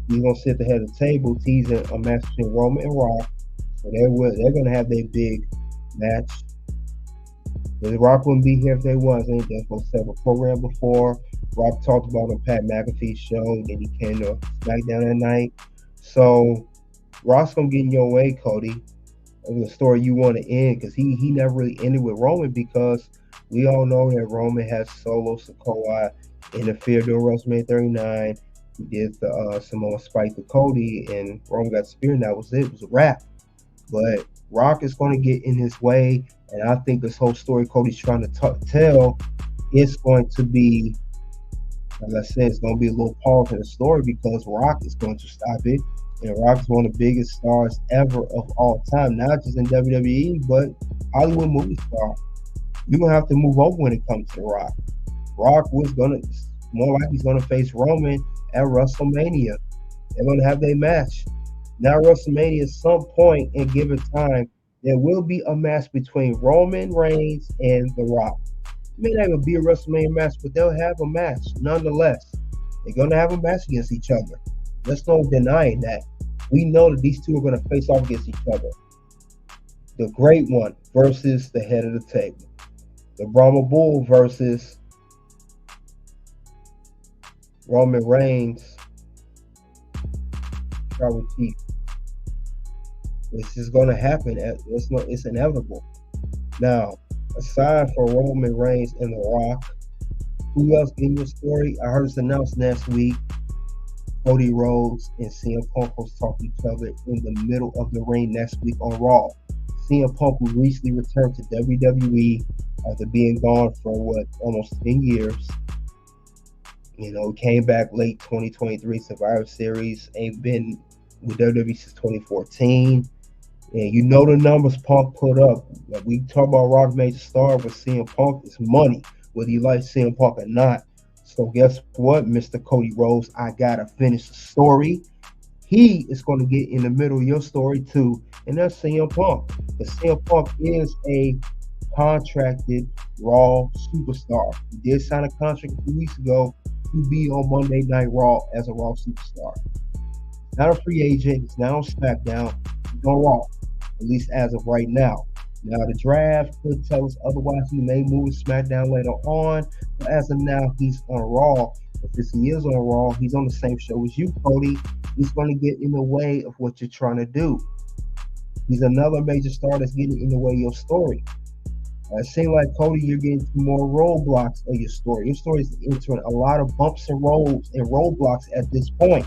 he's gonna sit at the head of the table, teasing a match between Roman and Rock. So they're gonna have their big match. The Rock wouldn't be here if they wasn't. They're supposed to have a program before. Rock talked about on Pat McAfee's show, then he came to SmackDown that night. So Rock's gonna get in your way, Cody, of the story you want to end, because he never really ended with Roman, because we all know that Roman has Solo Sikoa interfered during WrestleMania 39. He did the Samoa Spike to Cody, and Roman got speared, and that was it. It was a wrap. But Rock is going to get in his way, and I think this whole story Cody's trying to tell is going to be, as I said, it's going to be a little pause in the story, because Rock is going to stop it. And Rock is one of the biggest stars ever of all time, not just in WWE, but Hollywood movie star. You're going to have to move over when it comes to Rock. Rock was going to, more likely, he's going to face Roman at WrestleMania. They're going to have their match. Now, WrestleMania, at some point in given time, there will be a match between Roman Reigns and The Rock. It may not even be a WrestleMania match, but they'll have a match nonetheless. They're going to have a match against each other. There's no denying that. We know that these two are going to face off against each other. The Great One versus the head of the table. The Brahma Bull versus Roman Reigns. Tribal Chief. This is going to happen. It's inevitable. Now, aside from Roman Reigns and The Rock, who else in your story? I heard it's announced next week. Cody Rhodes and CM Punk will talk to each other in the middle of the ring next week on Raw. CM Punk, who recently returned to WWE after being gone for almost 10 years. Came back late 2023 Survivor Series, ain't been with WWE since 2014. And the numbers Punk put up. Like, we talk about Rock major star with CM Punk, it's money, whether you like CM Punk or not. So guess what, Mr. Cody Rhodes? I gotta finish the story. He is going to get in the middle of your story too, and that's CM Punk. But CM Punk is a contracted Raw superstar. He did sign a contract a few weeks ago to be on Monday Night Raw as a Raw superstar. He's not a free agent. He's not on SmackDown. He's on Raw, at least as of right now. Now, the draft could tell us otherwise. He may move to SmackDown later on, but as of now, he's on Raw. But since he is on Raw, he's on the same show as you, Cody. He's going to get in the way of what you're trying to do. He's another major star that's getting in the way of your story. It seems like, Cody, you're getting more roadblocks of your story. Your story is entering a lot of bumps and roads and roadblocks at this point.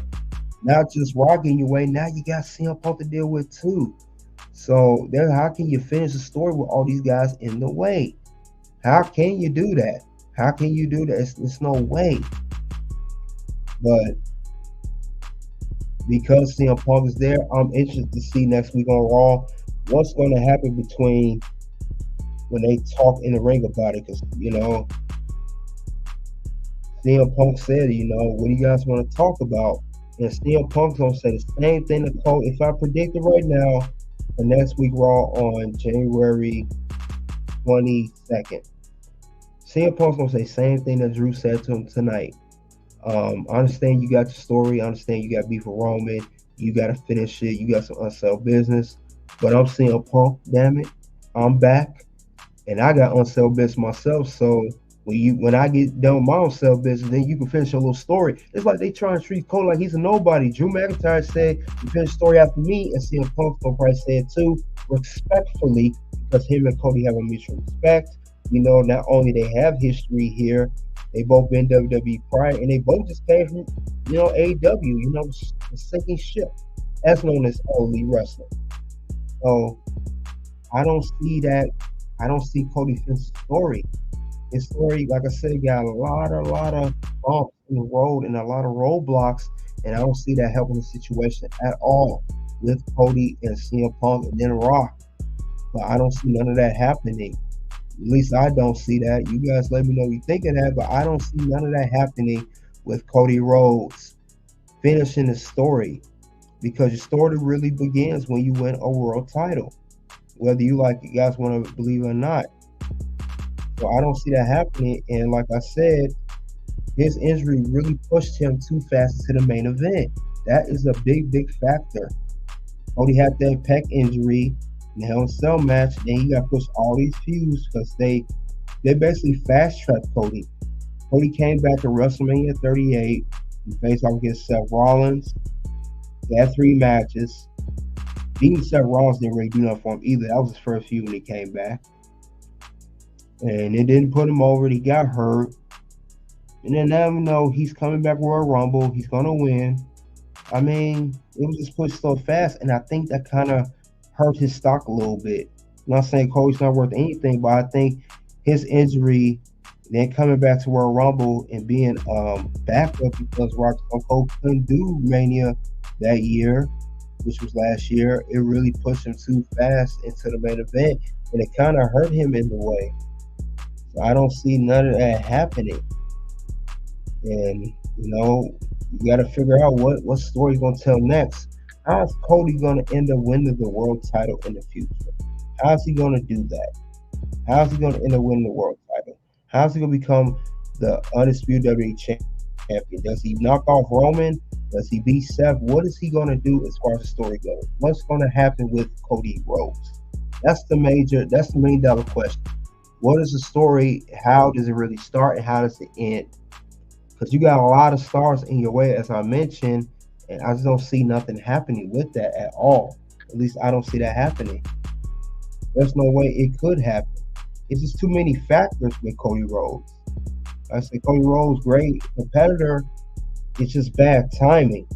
Not just Rock in your way, now you got CM Punk to deal with too. So how can you finish the story with all these guys in the way? How can you do that? How can you do that? It's no way. But because CM Punk is there, I'm interested to see next week on Raw what's going to happen between when they talk in the ring about it. Because, CM Punk said, what do you guys want to talk about? And CM Punk's going to say the same thing to Cole. If I predict it right now, the next week Raw on January 22nd, CM Punk's going to say the same thing that Drew said to him tonight. I understand you got your story. I understand you got beef with Roman. You got to finish it. You got some unsold business. But I'm CM Punk, damn it. I'm back. And I got unsold business myself. So When I get done with my own self business, then you can finish a little story. It's like they trying to treat Cody like he's a nobody. Drew McIntyre said, "You finish story after me," and CM Punk's gonna probably say it too, respectfully, because him and Cody have a mutual respect. You know, not only they have history here, they both been WWE prior, and they both just came from, AEW. You know, the sinking ship, as known as All Elite Wrestling. So I don't see that. I don't see Cody Finn's story. His story, like I said, got a lot of bumps in the road and a lot of roadblocks, and I don't see that helping the situation at all with Cody and CM Punk and then Rock. But I don't see none of that happening. At least I don't see that. You guys let me know you think of that, but I don't see none of that happening with Cody Rhodes finishing the story, because your story really begins when you win a world title, whether you guys want to believe it or not. So I don't see that happening. And like I said, his injury really pushed him too fast into the main event. That is a big factor. Cody had that pec injury in the Hell in a Cell match, and he got pushed all these feuds because they basically fast-tracked Cody. Cody came back to WrestleMania 38. He faced off against Seth Rollins. He had 3 matches. Beating Seth Rollins didn't really do nothing for him either. That was his first feud when he came back. And it didn't put him over. He got hurt. And then now we know he's coming back Royal Rumble. He's going to win. I mean, it was just pushed so fast, and I think that kind of hurt his stock a little bit. I'm not saying Cody's not worth anything, but I think his injury, then coming back to Royal Rumble and being backup because Rock Stone Cold couldn't do Mania that year, which was last year, it really pushed him too fast into the main event, and it kind of hurt him in the way. So I don't see none of that happening. And, you got to figure out what story he's going to tell next. How is Cody going to end up winning the world title in the future? How is he going to do that? How is he going to end up winning the world title? How is he going to become the undisputed WWE champion? Does he knock off Roman? Does he beat Seth? What is he going to do as far as the story goes? What's going to happen with Cody Rhodes? That's the $1 million question. What is the story? How does it really start, and how does it end? Because you got a lot of stars in your way, as I mentioned, and I just don't see nothing happening with that at all. At least I don't see that happening. There's no way it could happen. It's just too many factors with Cody Rhodes. I say Cody Rhodes, great competitor. It's just bad timing.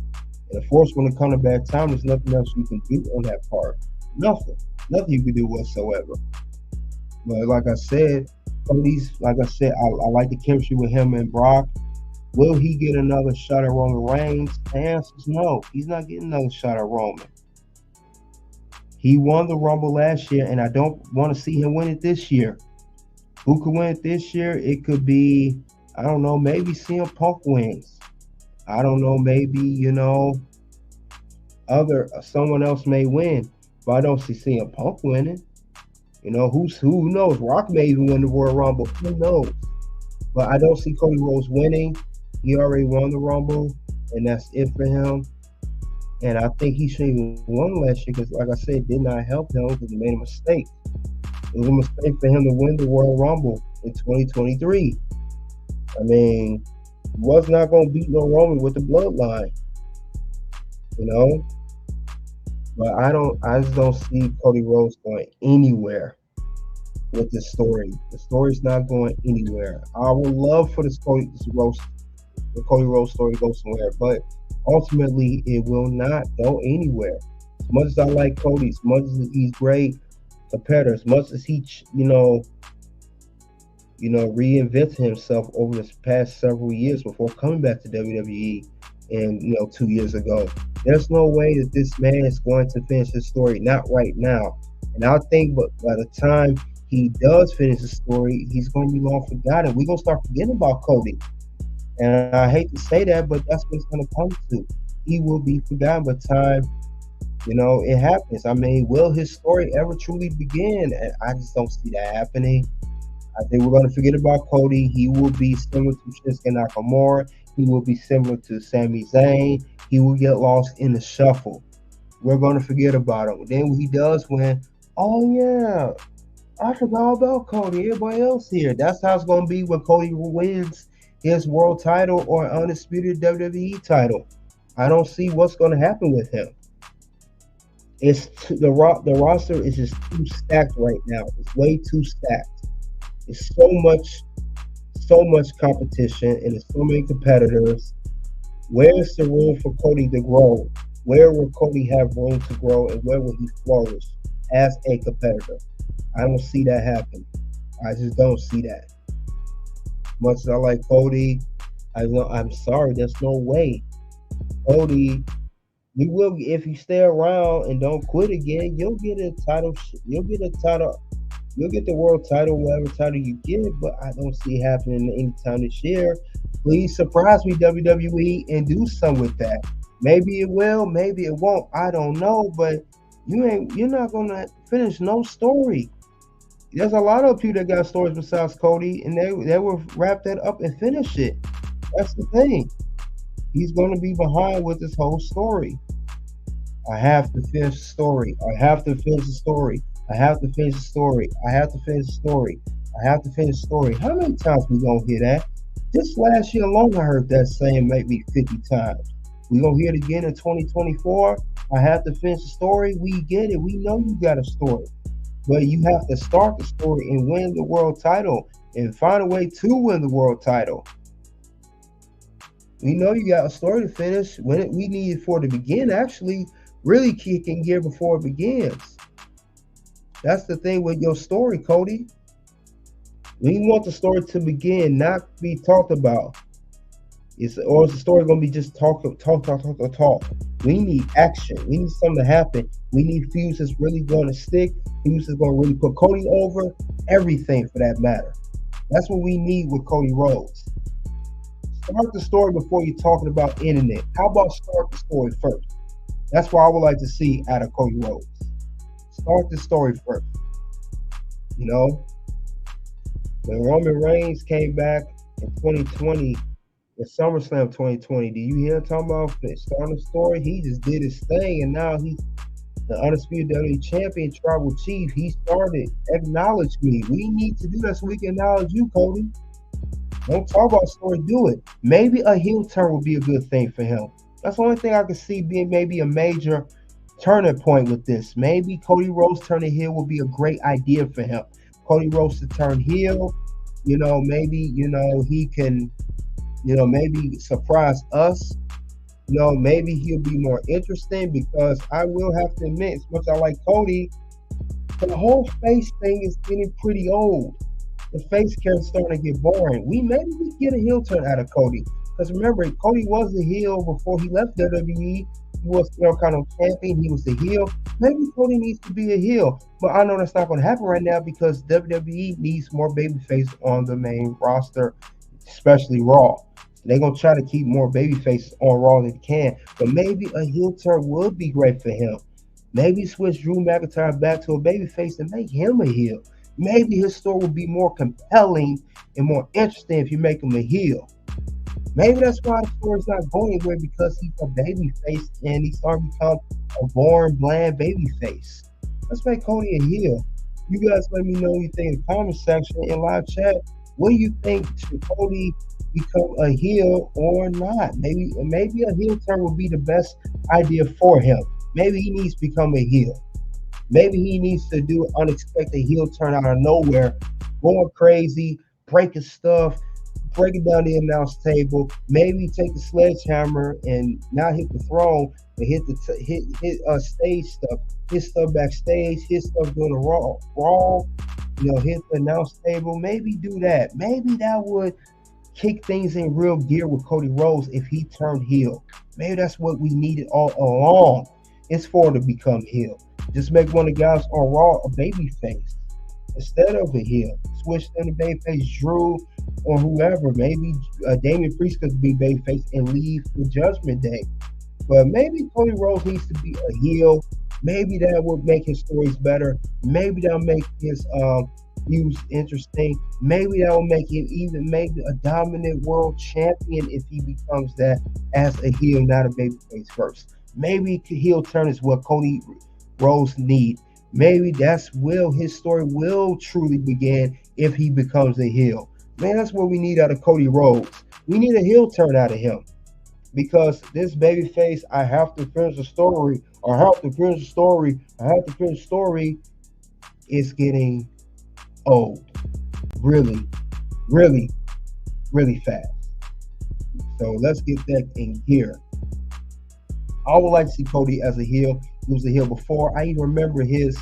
And of course, when it comes to bad timing, there's nothing else you can do on that part. Nothing you can do whatsoever. But like I said, Cody's, I like the chemistry with him and Brock. Will he get another shot at Roman Reigns? The answer is no. He's not getting another shot at Roman. He won the Rumble last year, and I don't want to see him win it this year. Who could win it this year? It could be, I don't know, maybe CM Punk wins. I don't know, maybe, someone else may win. But I don't see CM Punk winning. Who knows? Rock may even win the Royal Rumble. Who knows? But I don't see Cody Rhodes winning. He already won the Rumble, and that's it for him. And I think he should have won last year because, like I said, it did not help him because he made a mistake. It was a mistake for him to win the Royal Rumble in 2023. I mean, he was not going to beat no Roman with the bloodline, But I just don't see Cody Rhodes going anywhere with this story. The story's not going anywhere. I would love for the Cody Rhodes story to go somewhere, but ultimately it will not go anywhere. As much as I like Cody, as much as he's great competitor, as much as he, reinvented himself over the past several years before coming back to WWE and 2 years ago. There's no way that this man is going to finish his story, not right now. And I think but by the time he does finish the story, he's going to be long forgotten. We're going to start forgetting about Cody. And I hate to say that, but that's what it's going to come to. He will be forgotten by the time, it happens. I mean, will his story ever truly begin? And I just don't see that happening. I think we're going to forget about Cody. He will be similar to Shinsuke Nakamura. He will be similar to Sami Zayn. He will get lost in the shuffle. We're going to forget about him. Then when he does win, oh yeah, I forgot all about Cody. Everybody else here. That's how it's going to be when Cody wins his world title or undisputed WWE title. I don't see what's going to happen with him. The roster is just too stacked right now. It's way too stacked. It's so much competition, and there's so many competitors. Where's the room for Cody to grow? Where will Cody have room to grow, and where will he flourish as a competitor? I don't see that happen. I just don't see that. Much as I like Cody, I'm sorry, there's no way. Cody, you will, if you stay around and don't quit again, you'll get a title. You'll get the world title, whatever title you get. But I don't see it happening anytime this year. Please surprise me, WWE, and do something with that. Maybe it will, maybe it won't. I don't know, but you're not gonna finish no story. There's a lot of people that got stories besides Cody, and they will wrap that up and finish it. That's the thing. He's going to be behind with this whole story. I have to finish the story. I have to finish the story. I have to finish the story. I have to finish the story. I have to finish the story. How many times we gonna hear that? Just last year alone, I heard that saying maybe 50 times. We gonna hear it again in 2024. I have to finish the story. We get it. We know you got a story. But you have to start the story and win the world title and find a way to win the world title. We know you got a story to finish. When we need it for it to begin, actually, really kick in gear before it begins. That's the thing with your story, Cody. We want the story to begin, not be talked about. Is the story going to be just talk? We need action. We need something to happen. We need feuds that's really going to stick. Feuds that's going to really put Cody over. Everything for that matter. That's what we need with Cody Rhodes. Start the story before you're talking about ending it. How about start the story first? That's what I would like to see out of Cody Rhodes. Start the story first. You know, when Roman Reigns came back in 2020, in SummerSlam 2020, do you hear him talking about starting the story? He just did his thing, and now he's the undisputed WWE champion, tribal chief. He started. Acknowledge me. We need to do that so we can acknowledge you, Cody. Don't talk about story, do it. Maybe a heel turn would be a good thing for him. That's the only thing I can see being maybe a major turning point with this. Maybe Cody Rhodes turning heel would be a great idea for him. Cody Rhodes to turn heel, maybe, he can, maybe surprise us. Maybe he'll be more interesting, because I will have to admit, as much as I like Cody, the whole face thing is getting pretty old. The face character starting to get boring. Maybe we get a heel turn out of Cody. Because remember, Cody was the heel before he left WWE. He was kind of champion. He was the heel. Maybe Cody needs to be a heel. But I know that's not going to happen right now, because WWE needs more babyface on the main roster, especially Raw. They're going to try to keep more babyfaces on Raw than they can. But maybe a heel turn would be great for him. Maybe switch Drew McIntyre back to a babyface and make him a heel. Maybe his story would be more compelling and more interesting if you make him a heel. Maybe that's why the story's not going anywhere, because he's a babyface and he's starting to become a boring, bland babyface. Let's make Cody a heel. You guys let me know what you think in the comment section in live chat. What do you think? Should Cody become a heel or not? Maybe a heel turn would be the best idea for him. Maybe he needs to become a heel. Maybe he needs to do an unexpected heel turn out of nowhere, going crazy, breaking stuff, breaking down the announce table. Maybe take the sledgehammer and not hit the throne, but hit stage stuff, hit stuff backstage, hit stuff during the Raw, hit the announce table. Maybe do that. Maybe that would kick things in real gear with Cody Rhodes if he turned heel. Maybe that's what we needed all along. It's for him to become heel. Just make one of the guys on Raw a babyface instead of a heel. Switch them to babyface Drew or whoever. Maybe Damian Priest could be babyface and leave for Judgment Day. But maybe Cody Rhodes needs to be a heel. Maybe that would make his stories better. Maybe that will make his views interesting. Maybe that will make him even maybe a dominant world champion if he becomes that as a heel, not a babyface first. Maybe heel turn is what Cody Rhodes need. Maybe his story will truly begin if he becomes a heel. Man, that's what we need out of Cody Rhodes. We need a heel turn out of him. Because this babyface, I have to finish the story, is getting old. Really, really, really fast. So let's get that in gear. I would like to see Cody as a heel. He was a heel before. I even remember when he was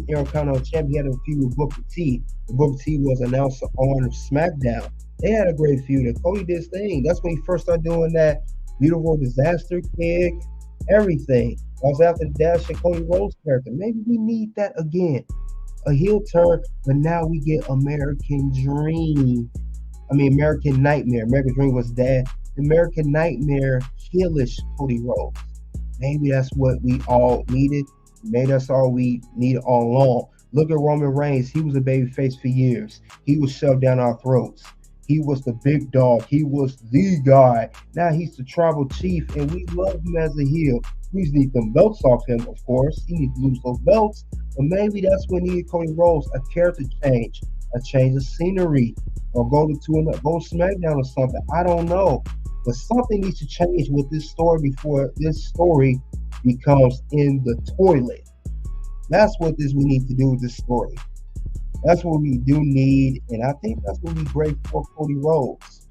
Intercontinental Champion, he had a feud with Booker T. Booker T was announced on SmackDown. They had a great feud, and Cody did his thing. That's when he first started doing that beautiful disaster kick, everything. That was after the Dash and Cody Rhodes character. Maybe we need that again. A heel turn, but now we get American Nightmare. American Dream was that. American Nightmare, heelish Cody Rhodes. Maybe that's what we all needed. Maybe that's all we needed all along. Look at Roman Reigns. He was a babyface for years. He was shoved down our throats. He was the big dog. He was the guy. Now he's the tribal chief, and we love him as a heel. We just need them belts off him, of course. He needs to lose those belts. But maybe that's what needed Cody Rhodes, a character change, a change of scenery, or go SmackDown or something. I don't know. But something needs to change with this story before this story becomes in the toilet. That's what we need to do with this story. That's what we do need, and I think that's what we great for Cody Rhodes.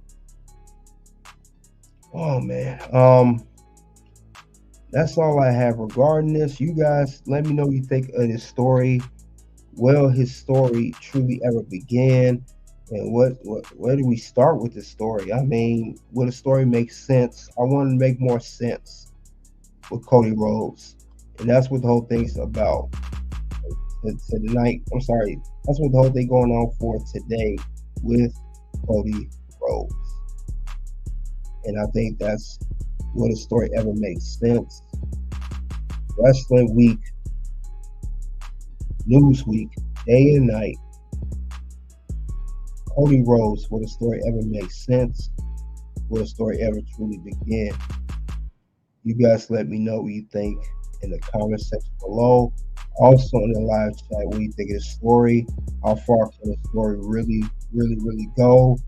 Oh man, that's all I have regarding this. You guys, let me know what you think of this story. Will his story truly ever begin? And where do we start with this story? I mean, will the story make sense? I want to make more sense with Cody Rhodes, and that's what the whole thing's about. Tonight, I'm sorry, that's what the whole thing going on for today with Cody Rhodes. And I think that's where the story ever makes sense. Wrestling week, news week, day and night. Cody Rhodes, will the story ever make sense? Will the story ever truly begin? You guys let me know what you think in the comment section below. Also in the live chat, what do you think of the story? How far can the story really go?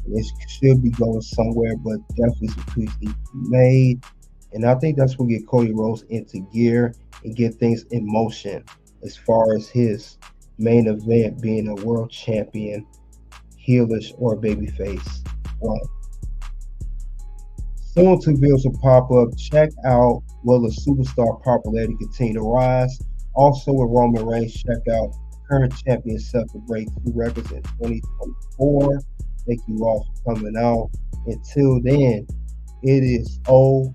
It should be going somewhere, but definitely some tweaks need to be made. And I think that's what get Cody Rhodes into gear and get things in motion as far as his main event being a world champion, heelish or babyface one. Soon two videos will pop up. Check out will the superstar popularity continue to rise. Also with Roman Reigns, check out current champion set to break 2 records in 2024. Thank you all for coming out. Until then, it is OUT.